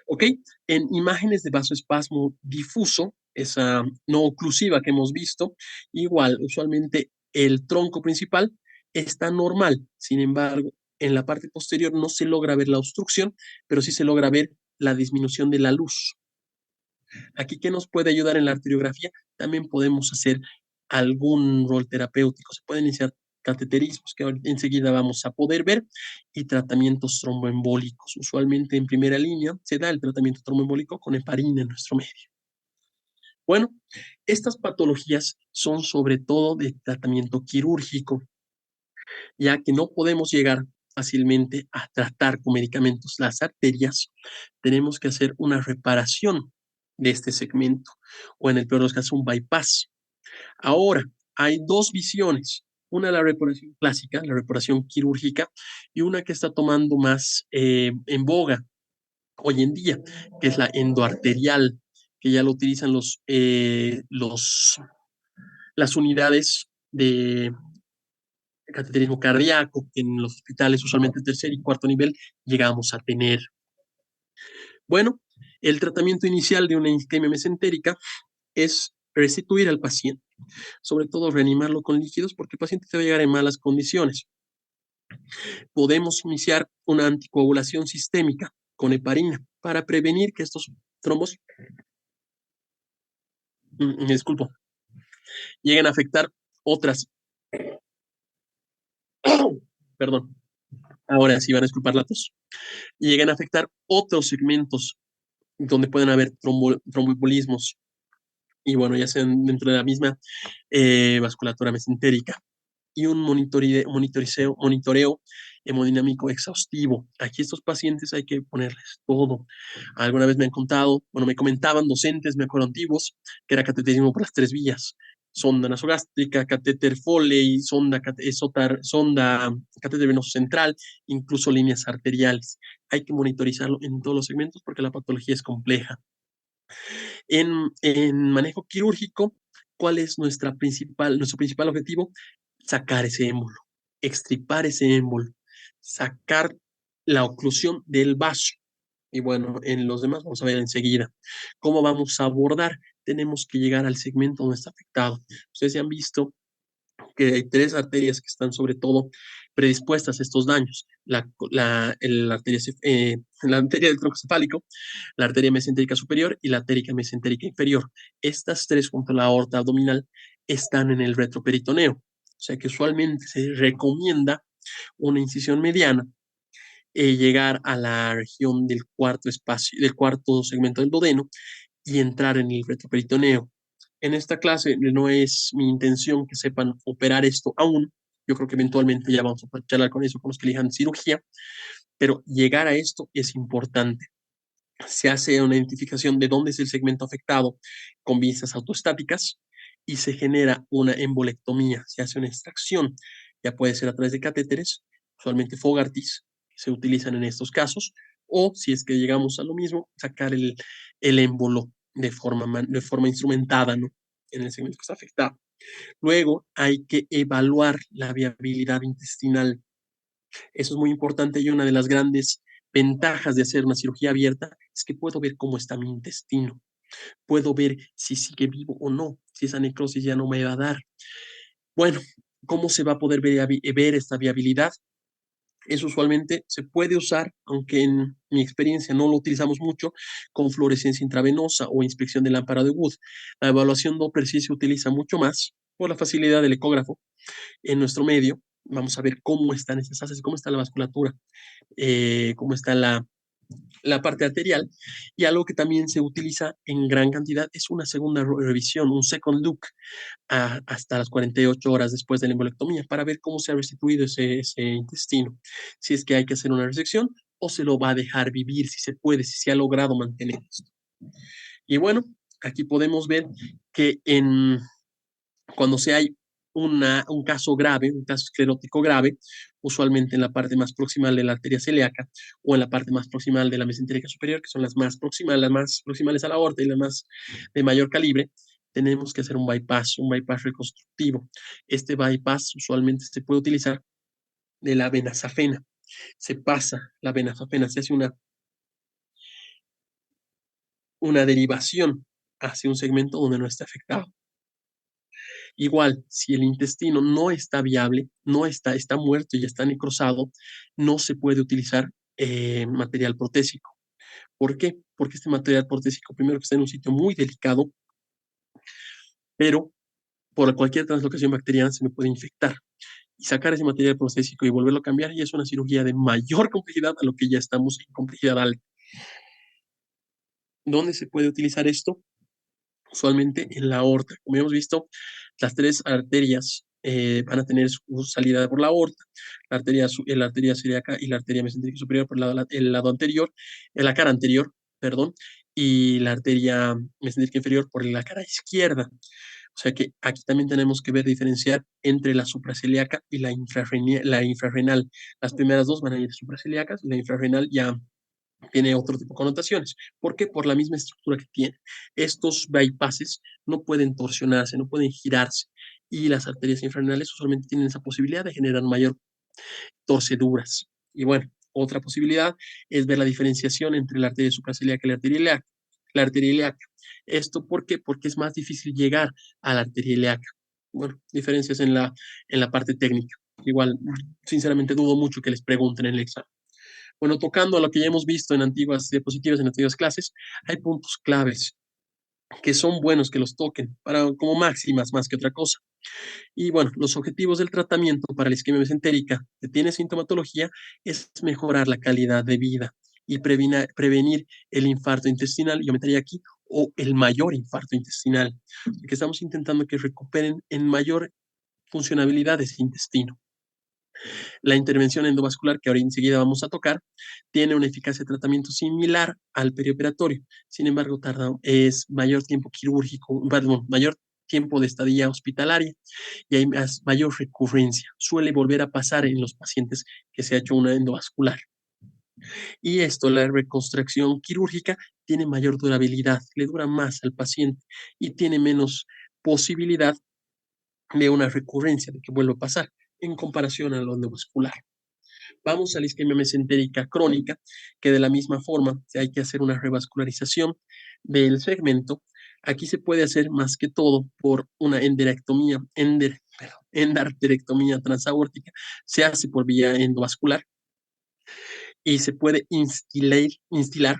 ¿Ok? En imágenes de vasoespasmo difuso, esa no oclusiva que hemos visto, igual, usualmente el tronco principal está normal. Sin embargo, en la parte posterior no se logra ver la obstrucción, pero sí se logra ver la disminución de la luz. Aquí, ¿qué nos puede ayudar en la arteriografía? También podemos hacer algún rol terapéutico. Se pueden iniciar cateterismos que enseguida vamos a poder ver y tratamientos tromboembólicos. Usualmente en primera línea se da el tratamiento tromboembólico con heparina en nuestro medio. Bueno, estas patologías son sobre todo de tratamiento quirúrgico, ya que no podemos llegar fácilmente a tratar con medicamentos las arterias, tenemos que hacer una reparación de este segmento, o en el peor de los casos, un bypass. Ahora, hay 2 visiones, una la reparación clásica, la reparación quirúrgica, y una que está tomando más en boga hoy en día, que es la endoarterial, que ya lo utilizan las unidades de cateterismo cardíaco, que en los hospitales usualmente tercer y cuarto nivel llegamos a tener. Bueno, el tratamiento inicial de una isquemia mesentérica es restituir al paciente, sobre todo reanimarlo con líquidos porque el paciente te va a llegar en malas condiciones. Podemos iniciar una anticoagulación sistémica con heparina para prevenir que estos trombos, disculpo, lleguen a afectar otras, perdón, ahora sí van a disculpar la tos, lleguen a afectar otros segmentos donde pueden haber tromboembolismos y bueno, ya sean dentro de la misma vasculatura mesentérica, y un monitoreo hemodinámico exhaustivo. Aquí estos pacientes hay que ponerles todo. Alguna vez me han contado, bueno, me comentaban docentes, me acuerdo antiguos, que era cateterismo por las 3 vías: sonda nasogástrica, catéter Foley, sonda, catéter venoso central, incluso líneas arteriales. Hay que monitorizarlo en todos los segmentos porque la patología es compleja. En manejo quirúrgico, ¿cuál es nuestro principal objetivo? Sacar ese émbolo, extirpar ese émbolo, sacar la oclusión del vaso. Y bueno, en los demás vamos a ver enseguida. ¿Cómo vamos a abordar? Tenemos que llegar al segmento donde está afectado. Ustedes ya han visto que hay 3 arterias que están sobre todo predispuestas a estos daños: la arteria del tronco cefálico, la arteria mesentérica superior y la arteria mesentérica inferior. Estas 3 junto a la aorta abdominal están en el retroperitoneo, o sea que usualmente se recomienda una incisión mediana, llegar a la región del cuarto segmento del duodeno y entrar en el retroperitoneo. En esta clase no es mi intención que sepan operar esto aún. Yo creo que eventualmente ya vamos a charlar con eso, con los que elijan cirugía, pero llegar a esto es importante. Se hace una identificación de dónde es el segmento afectado con vistas autoestáticas y se genera una embolectomía, se hace una extracción. Ya puede ser a través de catéteres, usualmente Fogarty's, que se utilizan en estos casos, o si es que llegamos a lo mismo, sacar el émbolo de forma instrumentada, ¿no?, en el segmento que está afectado. Luego hay que evaluar la viabilidad intestinal. Eso es muy importante, y una de las grandes ventajas de hacer una cirugía abierta es que puedo ver cómo está mi intestino, puedo ver si sigue vivo o no, si esa necrosis ya no me va a dar. Bueno, ¿cómo se va a poder ver esta viabilidad? Eso usualmente se puede usar, aunque en mi experiencia no lo utilizamos mucho, con fluorescencia intravenosa o inspección de lámpara de Wood. La evaluación Doppler sí se utiliza mucho más por la facilidad del ecógrafo en nuestro medio. Vamos a ver cómo están esas haces, cómo está la vasculatura, cómo está la parte arterial. Y algo que también se utiliza en gran cantidad es una segunda revisión, un second look, hasta las 48 horas después de la embolectomía, para ver cómo se ha restituido ese intestino, si es que hay que hacer una resección o se lo va a dejar vivir, si se puede, si se ha logrado mantener esto. Y bueno, aquí podemos ver que cuando hay un caso grave, un caso esclerótico grave, usualmente en la parte más proximal de la arteria celíaca o en la parte más proximal de la mesentérica superior, que son las más proximales a la aorta y las más de mayor calibre, tenemos que hacer un bypass reconstructivo. Este bypass usualmente se puede utilizar de la vena safena. Se pasa la vena safena, se hace una derivación hacia un segmento donde no está afectado. Igual, si el intestino no está viable, está muerto y está necrosado, no se puede utilizar material protésico. ¿Por qué? Porque este material protésico, primero, que está en un sitio muy delicado, pero por cualquier translocación bacteriana se me puede infectar. Y sacar ese material protésico y volverlo a cambiar ya es una cirugía de mayor complejidad a lo que ya estamos en complejidad alta. ¿Dónde se puede utilizar esto? Usualmente en la aorta. Como hemos visto, las 3 arterias van a tener su salida por la aorta: la arteria celíaca y la arteria mesentérica superior por el lado anterior, en la cara anterior, perdón, y la arteria mesentérica inferior por la cara izquierda. O sea que aquí también tenemos que diferenciar entre la supraceliaca y la infrarrenal. Las primeras 2 van a ir supraceliacas, y la infrarrenal ya tiene otro tipo de connotaciones. ¿Por qué? Por la misma estructura que tiene. Estos bypasses no pueden torsionarse, no pueden girarse, y las arterias infrarrenales usualmente tienen esa posibilidad de generar mayor torceduras. Y bueno, otra posibilidad es ver la diferenciación entre la arteria supraceliaca y la arteria ilíaca. ¿Esto por qué? Porque es más difícil llegar a la arteria ilíaca. Bueno, diferencias en la parte técnica. Igual, sinceramente, dudo mucho que les pregunten en el examen. Bueno, tocando a lo que ya hemos visto en antiguas diapositivas, en antiguas clases, hay puntos claves que son buenos que los toquen como máximas más que otra cosa. Y bueno, los objetivos del tratamiento para la isquemia mesentérica que tiene sintomatología es mejorar la calidad de vida y prevenir el infarto intestinal, yo metería aquí, o el mayor infarto intestinal, que estamos intentando que recuperen en mayor funcionabilidad de ese intestino. La intervención endovascular, que ahora enseguida vamos a tocar, tiene una eficacia de tratamiento similar al perioperatorio. Sin embargo, es mayor tiempo quirúrgico, perdón, mayor tiempo de estadía hospitalaria y hay mayor recurrencia. Suele volver a pasar en los pacientes que se ha hecho una endovascular. Y esto, la reconstrucción quirúrgica, tiene mayor durabilidad, le dura más al paciente y tiene menos posibilidad de una recurrencia, de que vuelva a pasar, en comparación a lo endovascular. Vamos a la isquemia mesentérica crónica, que de la misma forma hay que hacer una revascularización del segmento. Aquí se puede hacer más que todo por una endarterectomía transaórtica, se hace por vía endovascular y se puede instilar,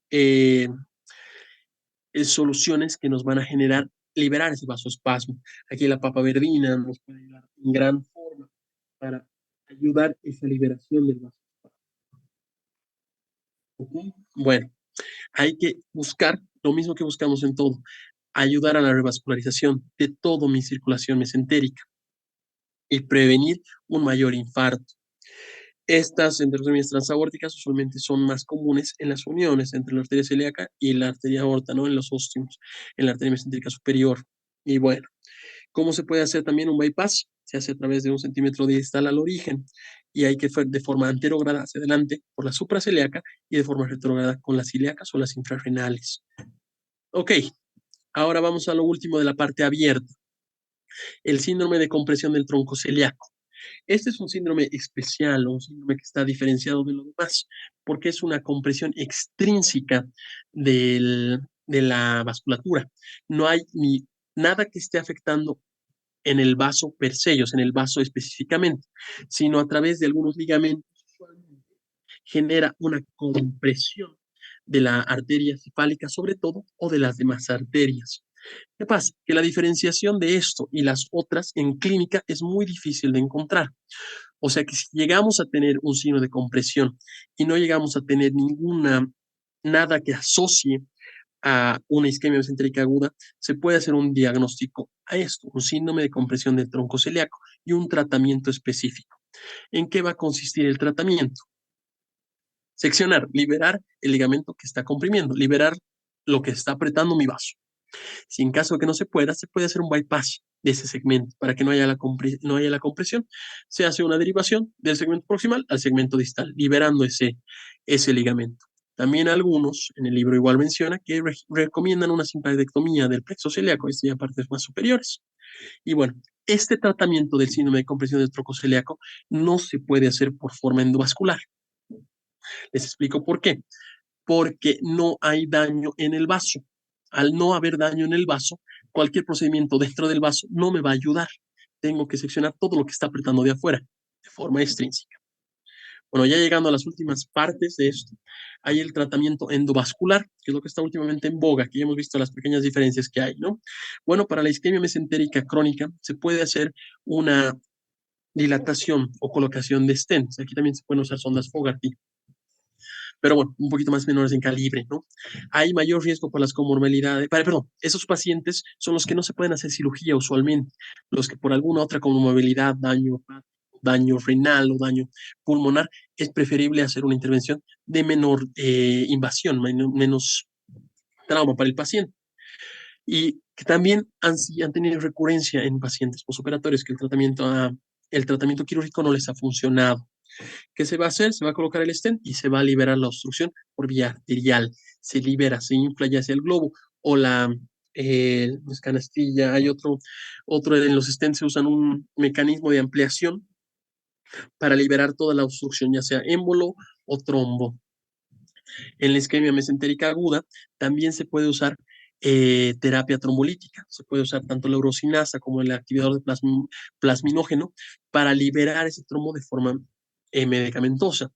eh, soluciones que nos van a liberar ese vasoespasmo. Aquí la papaverdina nos puede ayudar en gran forma para ayudar esa liberación del vasoespasmo. ¿Okay? Bueno, hay que buscar lo mismo que buscamos en todo, ayudar a la revascularización de toda mi circulación mesentérica y prevenir un mayor infarto. Estas endarterectomías transaórticas usualmente son más comunes en las uniones entre la arteria celíaca y la arteria aorta, ¿no? En los ósteos, en la arteria mesentérica superior. Y bueno, ¿cómo se puede hacer también un bypass? Se hace a través de 1 centímetro distal al origen y hay que de forma anterograda hacia adelante por la supraceliaca y de forma retrógrada con las ilíacas o las infrarrenales. Ok, ahora vamos a lo último de la parte abierta, el síndrome de compresión del tronco celíaco. Este es un síndrome especial, un síndrome que está diferenciado de lo demás, porque es una compresión extrínseca de la vasculatura. No hay ni nada que esté afectando en el vaso per se, en el vaso específicamente, sino a través de algunos ligamentos, genera una compresión de la arteria cefálica sobre todo o de las demás arterias. ¿Qué pasa? Que la diferenciación de esto y las otras en clínica es muy difícil de encontrar. O sea que si llegamos a tener un signo de compresión y no llegamos a tener nada que asocie a una isquemia mesentérica aguda, se puede hacer un diagnóstico a esto, un síndrome de compresión del tronco celíaco y un tratamiento específico. ¿En qué va a consistir el tratamiento? Seccionar, liberar el ligamento que está comprimiendo, liberar lo que está apretando mi vaso. Si en caso de que no se pueda, se puede hacer un bypass de ese segmento para que no haya la compresión. Se hace una derivación del segmento proximal al segmento distal, liberando ese ligamento. También algunos, en el libro igual menciona, que recomiendan una simpaidectomía del plexo celíaco, esto ya partes más superiores. Y bueno, este tratamiento del síndrome de compresión del tronco celíaco no se puede hacer por forma endovascular. Les explico por qué. Porque no hay daño en el vaso. Al no haber daño en el vaso, cualquier procedimiento dentro del vaso no me va a ayudar. Tengo que seccionar todo lo que está apretando de afuera, de forma extrínseca. Bueno, ya llegando a las últimas partes de esto, hay el tratamiento endovascular, que es lo que está últimamente en boga, que ya hemos visto las pequeñas diferencias que hay, ¿no? Bueno, para la isquemia mesentérica crónica se puede hacer una dilatación o colocación de stents. Aquí también se pueden usar sondas Fogarty, pero bueno, un poquito más menores en calibre, ¿no? Hay mayor riesgo por las comorbilidades, perdón, esos pacientes son los que no se pueden hacer cirugía usualmente, los que por alguna otra comorbilidad, daño renal o daño pulmonar, es preferible hacer una intervención de menor invasión, menos trauma para el paciente. Y que también han tenido recurrencia en pacientes posoperatorios que el tratamiento quirúrgico no les ha funcionado. ¿Qué se va a hacer? Se va a colocar el stent y se va a liberar la obstrucción por vía arterial. Se libera, se infla ya sea el globo o la canastilla. Hay otro en los stents se usan un mecanismo de ampliación para liberar toda la obstrucción, ya sea émbolo o trombo. En la isquemia mesentérica aguda también se puede usar terapia trombolítica. Se puede usar tanto la urosinasa como el activador de plasminógeno para liberar ese trombo de forma medicamentosa.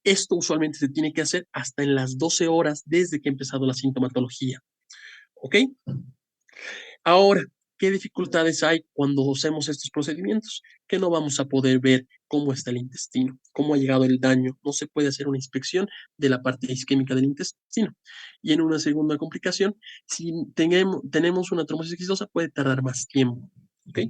Esto usualmente se tiene que hacer hasta en las 12 horas desde que ha empezado la sintomatología. ¿Ok? Ahora, ¿Qué dificultades hay cuando hacemos estos procedimientos? Que no vamos a poder ver cómo está el intestino, cómo ha llegado el daño. No se puede hacer una inspección de la parte isquémica del intestino. Y en una segunda complicación, si tenemos una trombosis exitosa, puede tardar más tiempo. ¿Ok?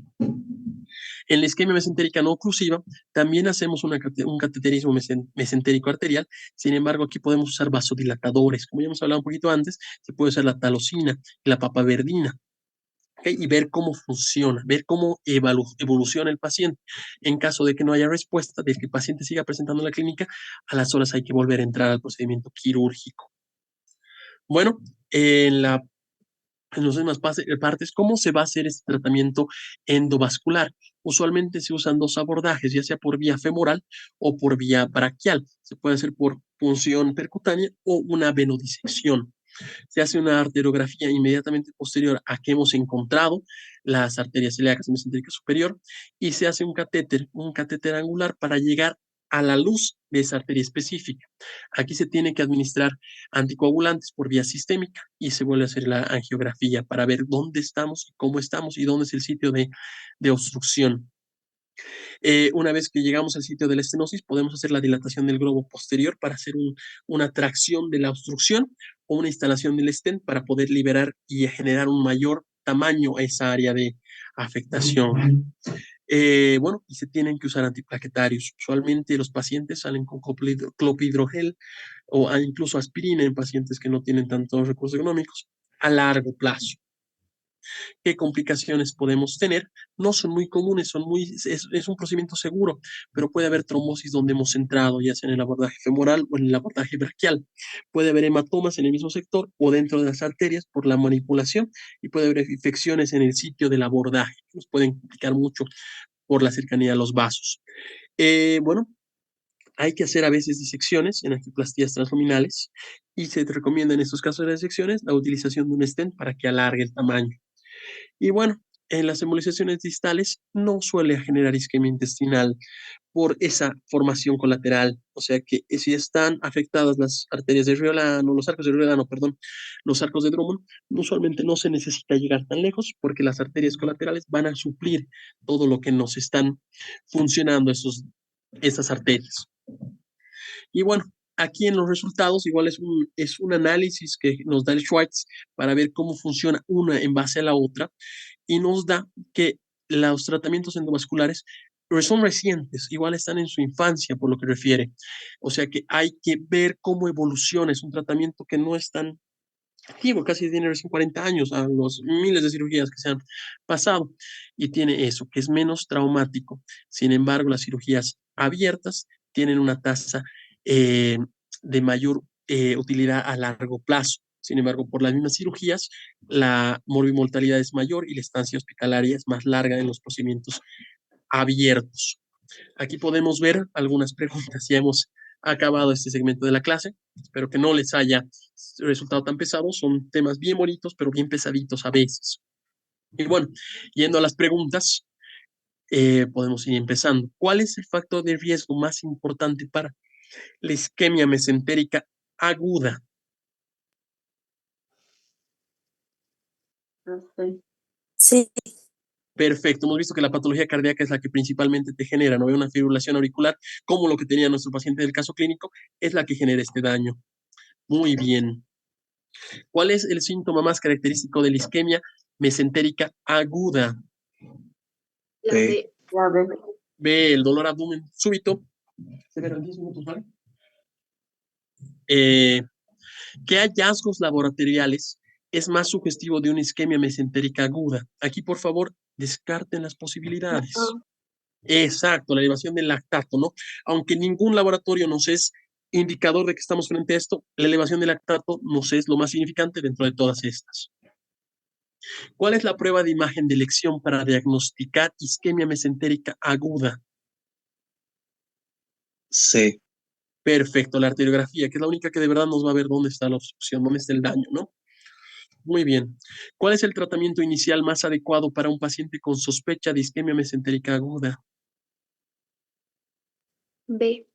En la isquemia mesentérica no oclusiva, también hacemos un cateterismo mesentérico arterial. Sin embargo, aquí podemos usar vasodilatadores. Como ya hemos hablado un poquito antes, se puede usar la talosina y la papaverdina. ¿Okay? Y ver cómo funciona, ver cómo evoluciona el paciente. En caso de que no haya respuesta, de que el paciente siga presentando en la clínica, a las horas hay que volver a entrar al procedimiento quirúrgico. Bueno, en las demás partes, ¿cómo se va a hacer este tratamiento endovascular? Usualmente se usan dos abordajes, ya sea por vía femoral o por vía braquial. Se puede hacer por punción percutánea o una venodisección. Se hace una arteriografía inmediatamente posterior a que hemos encontrado las arterias ilíacas y mesentérica superior y se hace un catéter angular para llegar a la luz de esa arteria específica. Aquí se tiene que administrar anticoagulantes por vía sistémica y se vuelve a hacer la angiografía para ver dónde estamos, cómo estamos y dónde es el sitio de obstrucción. Una vez que llegamos al sitio de la estenosis, podemos hacer la dilatación del globo posterior para hacer una tracción de la obstrucción o una instalación del stent para poder liberar y generar un mayor tamaño a esa área de afectación. Bueno, y se tienen que usar antiplaquetarios. Usualmente los pacientes salen con clopidogrel o incluso aspirina en pacientes que no tienen tantos recursos económicos a largo plazo. ¿Qué complicaciones podemos tener? No son muy comunes, es un procedimiento seguro, pero puede haber trombosis donde hemos entrado, ya sea en el abordaje femoral o en el abordaje braquial. Puede haber hematomas en el mismo sector o dentro de las arterias por la manipulación y puede haber infecciones en el sitio del abordaje, que nos pueden complicar mucho por la cercanía a los vasos. Bueno, hay que hacer a veces disecciones en angioplastías transluminales y se te recomienda en estos casos de disecciones la utilización de un stent para que alargue el tamaño. Y bueno, en las embolizaciones distales no suele generar isquemia intestinal por esa formación colateral. O sea que si están afectadas las arterias de Riolano, los arcos de Riolano, perdón, los arcos de Drummond, usualmente no se necesita llegar tan lejos porque las arterias colaterales van a suplir todo lo que nos están funcionando esas arterias. Y bueno, aquí en los resultados igual es un análisis que nos da el Schwartz para ver cómo funciona una en base a la otra y nos da que los tratamientos endovasculares son recientes, igual están en su infancia por lo que refiere. O sea que hay que ver cómo evoluciona, es un tratamiento que no es tan activo, casi tiene recién 40 años a los miles de cirugías que se han pasado y tiene eso, que es menos traumático. Sin embargo, las cirugías abiertas tienen una tasa de mayor utilidad a largo plazo. Sin embargo, por las mismas cirugías, la morbimortalidad es mayor y la estancia hospitalaria es más larga en los procedimientos abiertos. Aquí podemos ver algunas preguntas. Ya hemos acabado este segmento de la clase. Espero que no les haya resultado tan pesado. Son temas bien bonitos, pero bien pesaditos a veces. Y bueno, yendo a las preguntas, podemos ir empezando. ¿Cuál es el factor de riesgo más importante para la isquemia mesentérica aguda? Sí, Perfecto, hemos visto que la patología cardíaca es la que principalmente te genera, ¿no? Una fibrilación auricular, como lo que tenía nuestro paciente del caso clínico, es la que genera este daño. Muy bien. ¿Cuál es el síntoma más característico de la isquemia mesentérica aguda? La B. B. B, el dolor abdomen súbito. Severo en 10 minutos, ¿vale? ¿Qué hallazgos laboratoriales es más sugestivo de una isquemia mesentérica aguda? Aquí, por favor, descarten las posibilidades. Exacto, la elevación del lactato, ¿no? Aunque ningún laboratorio nos es indicador de que estamos frente a esto, la elevación del lactato nos es lo más significante dentro de todas estas. ¿Cuál es la prueba de imagen de elección para diagnosticar isquemia mesentérica aguda? C. Perfecto, la arteriografía, que es la única que de verdad nos va a ver dónde está la obstrucción, dónde está el daño, ¿no? Muy bien. ¿Cuál es el tratamiento inicial más adecuado para un paciente con sospecha de isquemia mesentérica aguda? B.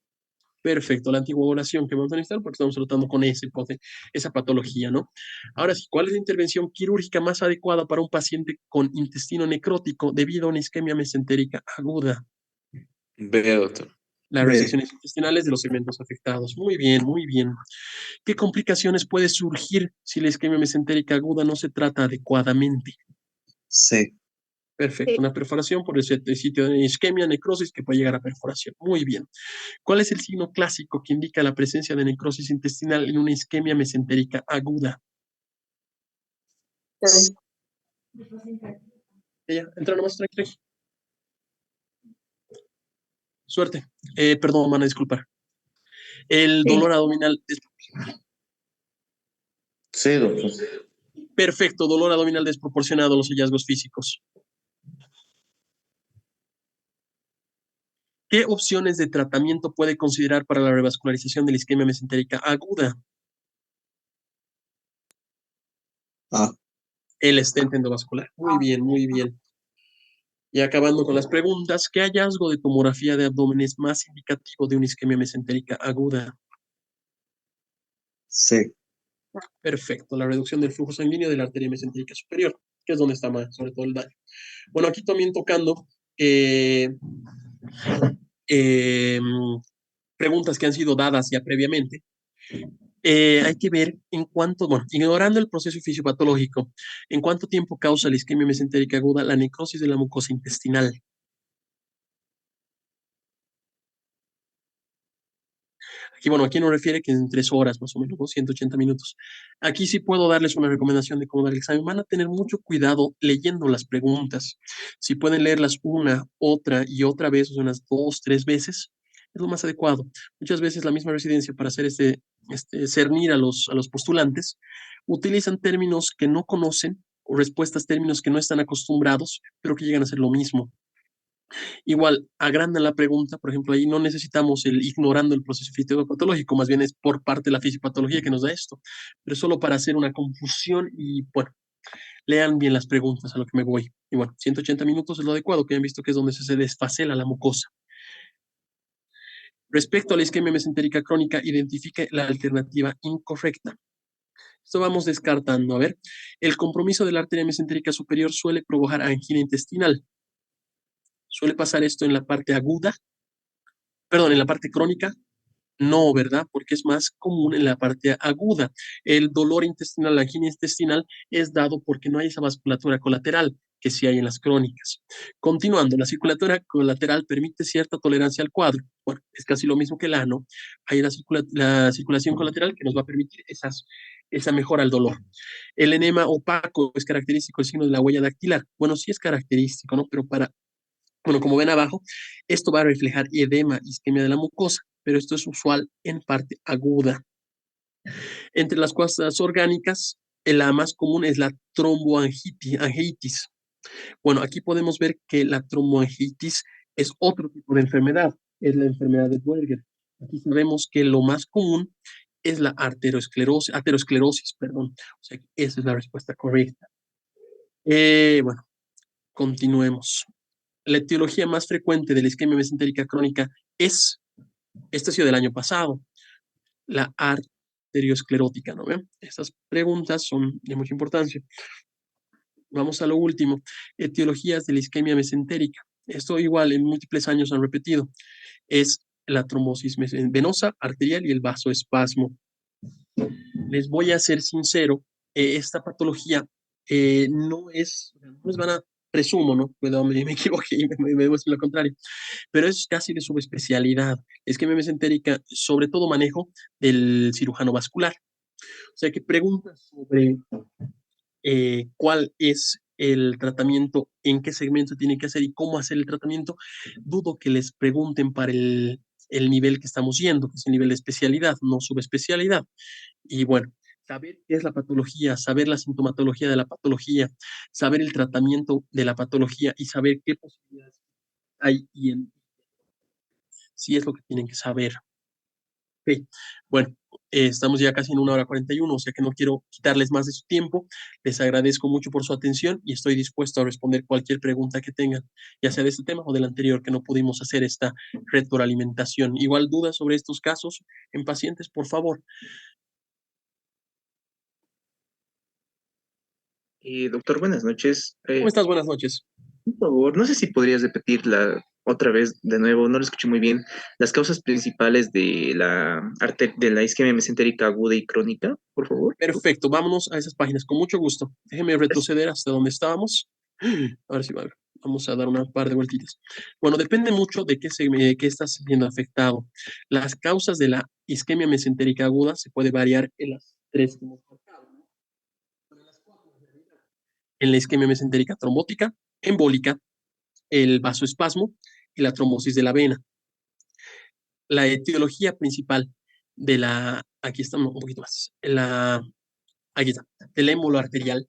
Perfecto, la anticoagulación que vamos a necesitar porque estamos tratando con esa patología, ¿no? Ahora sí, ¿cuál es la intervención quirúrgica más adecuada para un paciente con intestino necrótico debido a una isquemia mesentérica aguda? Ve, doctor. Las resecciones intestinales de los segmentos afectados. Muy bien, muy bien. ¿Qué complicaciones puede surgir si la isquemia mesentérica aguda no se trata adecuadamente? Sí. Perfecto, una perforación por el sitio de isquemia, necrosis que puede llegar a perforación. Muy bien. ¿Cuál es el signo clásico que indica la presencia de necrosis intestinal en una isquemia mesentérica aguda? Sí. Ella, entra nomás, tranquilo. Suerte. Perdón, van a disculpar. El dolor abdominal es Sí, doctor. perfecto, dolor abdominal desproporcionado a los hallazgos físicos. ¿Qué opciones de tratamiento puede considerar para la revascularización de la isquemia mesentérica aguda? Ah, El stent endovascular. Muy bien, muy bien. Y acabando con las preguntas, ¿qué hallazgo de tomografía de abdomen es más indicativo de una isquemia mesentérica aguda? sí. Perfecto, la reducción del flujo sanguíneo de la arteria mesentérica superior, que es donde está más, sobre todo el daño. Bueno, aquí también tocando eh, preguntas que han sido dadas ya previamente. Hay que ver en cuánto, bueno, ignorando el proceso fisiopatológico, en cuánto tiempo causa la isquemia mesentérica aguda la necrosis de la mucosa intestinal. Aquí, bueno, aquí nos refiere que en 3 horas más o menos, ¿no? 180 minutos. Aquí sí puedo darles una recomendación de cómo dar el examen. Van a tener mucho cuidado leyendo las preguntas. Si pueden leerlas una, otra y otra vez, o sea, unas 2, 3 veces, es lo más adecuado. Muchas veces la misma residencia para hacer cernir a los postulantes, utilizan términos que no conocen o respuestas términos que no están acostumbrados, pero que llegan a ser lo mismo. Igual, agrandan la pregunta, por ejemplo, ahí no necesitamos el ignorando el proceso fisiopatológico, más bien es por parte de la fisiopatología que nos da esto, pero solo para hacer una confusión y, bueno, lean bien las preguntas a lo que me voy. Y bueno, 180 minutos es lo adecuado, que hayan visto que es donde se desfacela la mucosa. Respecto a la isquemia mesentérica crónica, identifique la alternativa incorrecta. Esto vamos descartando. A ver, el compromiso de la arteria mesentérica superior suele provocar angina intestinal. Suele pasar esto en la parte aguda, perdón, en la parte crónica. No, ¿verdad? Porque es más común en la parte aguda. El dolor intestinal, la angina intestinal, es dado porque no hay esa vasculatura colateral que sí hay en las crónicas. Continuando, la circulatura colateral permite cierta tolerancia al cuadro. Bueno, es casi lo mismo que el ano. Hay la circulación colateral que nos va a permitir esa mejora al dolor. El enema opaco es característico del signo de la huella dactilar. Bueno, sí es característico, ¿no? Pero bueno, como ven abajo, esto va a reflejar edema, isquemia de la mucosa, pero esto es usual en parte aguda. Entre las causas orgánicas, la más común es la tromboangiitis. Bueno, aquí podemos ver que la tromboangiitis es otro tipo de enfermedad, es la enfermedad de Buerger. Aquí sabemos que lo más común es la aterosclerosis, perdón. O sea, esa es la respuesta correcta. Bueno, continuemos. La etiología más frecuente de la isquemia mesentérica crónica es, este ha sido del año pasado, la arteriosclerótica, ¿no ven? Estas preguntas son de mucha importancia. Vamos a lo último, etiologías de la isquemia mesentérica. Esto igual en múltiples años han repetido. Es la trombosis venosa, arterial y el vasoespasmo. Les voy a ser sincero, esta patología no les van a, presumo, ¿no? Cuidado, me equivoqué y me demuestro lo contrario, pero es casi de subespecialidad. Es que mesentérica, sobre todo manejo del cirujano vascular. O sea, que preguntas sobre cuál es el tratamiento, en qué segmento tiene que hacer y cómo hacer el tratamiento, dudo que les pregunten para el nivel que estamos yendo, que es el nivel de especialidad, no subespecialidad. Y bueno, saber qué es la patología, saber la sintomatología de la patología, saber el tratamiento de la patología y saber qué posibilidades hay si es lo que tienen que saber. Okay. Bueno, Estamos ya casi en 1 hora 41, o sea que no quiero quitarles más de su tiempo. Les agradezco mucho por su atención y estoy dispuesto a responder cualquier pregunta que tengan, ya sea de este tema o del anterior, que no pudimos hacer esta retroalimentación. Igual dudas sobre estos casos en pacientes, por favor. Doctor, buenas noches. ¿Cómo estás? Buenas noches. Por favor, no sé si podrías repetir otra vez de nuevo, no lo escuché muy bien, las causas principales de de la isquemia mesentérica aguda y crónica, por favor. Perfecto, vámonos a esas páginas, con mucho gusto. Déjeme retroceder hasta donde estábamos. A ver si va. Vamos a dar una par de vueltitas. Bueno, depende mucho de qué estás siendo afectado. Las causas de la isquemia mesentérica aguda se puede variar en las tres que hemos marcado, ¿no? En la isquemia mesentérica trombótica, embólica, el vasoespasmo y la trombosis de la vena. La etiología principal de aquí estamos un poquito más, aquí está, del émbolo arterial,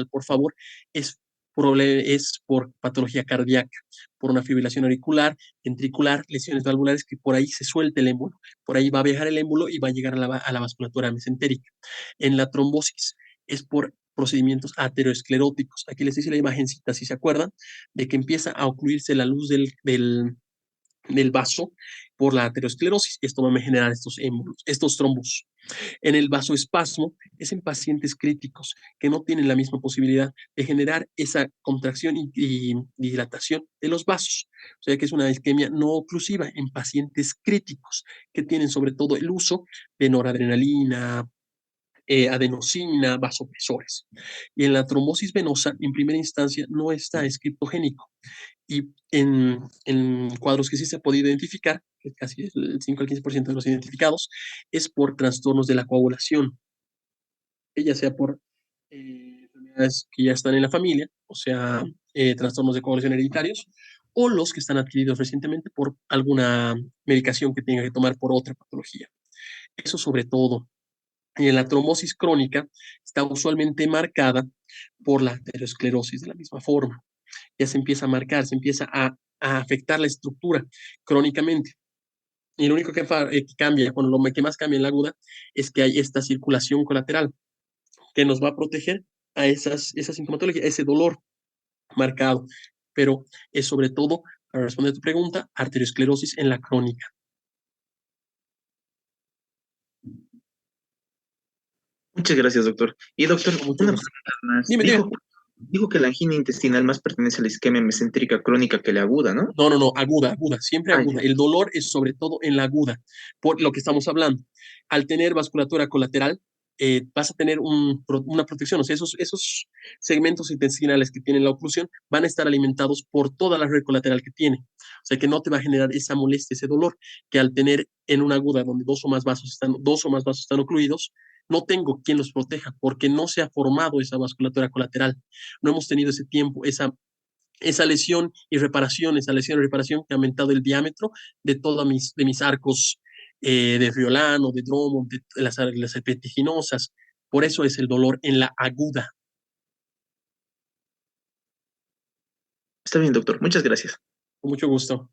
por favor, es por patología cardíaca, por una fibrilación auricular, ventricular, lesiones valvulares, que por ahí se suelte el émbolo, por ahí va a viajar el émbolo y va a llegar a la vasculatura mesentérica. En la trombosis es por procedimientos ateroescleróticos. Aquí les hice la imagencita, si se acuerdan, de que empieza a ocluirse la luz del vaso por la aterosclerosis. Esto va a generar estos trombos. En el vasoespasmo es en pacientes críticos que no tienen la misma posibilidad de generar esa contracción y dilatación de los vasos. O sea que es una isquemia no oclusiva en pacientes críticos que tienen sobre todo el uso de noradrenalina, adenosina, vasopresores. Y en la trombosis venosa, en primera instancia, no está escriptogénico. Y en cuadros que sí se ha podido identificar, que casi el 5 al 15% de los identificados, es por trastornos de la coagulación, ya sea por enfermedades que ya están en la familia, o sea, trastornos de coagulación hereditarios, o los que están adquiridos recientemente por alguna medicación que tenga que tomar por otra patología. Eso sobre todo. Y en la trombosis crónica está usualmente marcada por la aterosclerosis de la misma forma. Ya se empieza a marcar, se empieza a afectar la estructura crónicamente. Y lo único que cambia, bueno, lo que más cambia en la aguda es que hay esta circulación colateral que nos va a proteger a esa sintomatología, ese dolor marcado. Pero es sobre todo, para responder a tu pregunta, arteriosclerosis en la crónica. Muchas gracias, doctor. Y doctor, Mucho una gusto. pregunta más. Dime. Dijo que la angina intestinal más pertenece a la isquemia mesentérica crónica que la aguda, ¿no? No, aguda, siempre Ah, aguda. ya. El dolor es sobre todo en la aguda, por lo que estamos hablando. Al tener vasculatura colateral, vas a tener una protección. O sea, esos segmentos intestinales que tienen la oclusión van a estar alimentados por toda la red colateral que tiene. O sea, que no te va a generar esa molestia, ese dolor, que al tener en una aguda donde dos o más vasos están ocluidos, no tengo quien los proteja porque no se ha formado esa vasculatura colateral. No hemos tenido ese tiempo, esa lesión y reparación que ha aumentado el diámetro de todos mis arcos de Friolano, de Drummond, de las serpentiginosas. Por eso es el dolor en la aguda. Está bien, doctor. Muchas gracias. Con mucho gusto.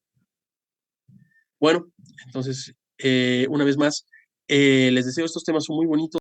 Bueno, entonces, una vez más, les deseo estos temas son muy bonitos.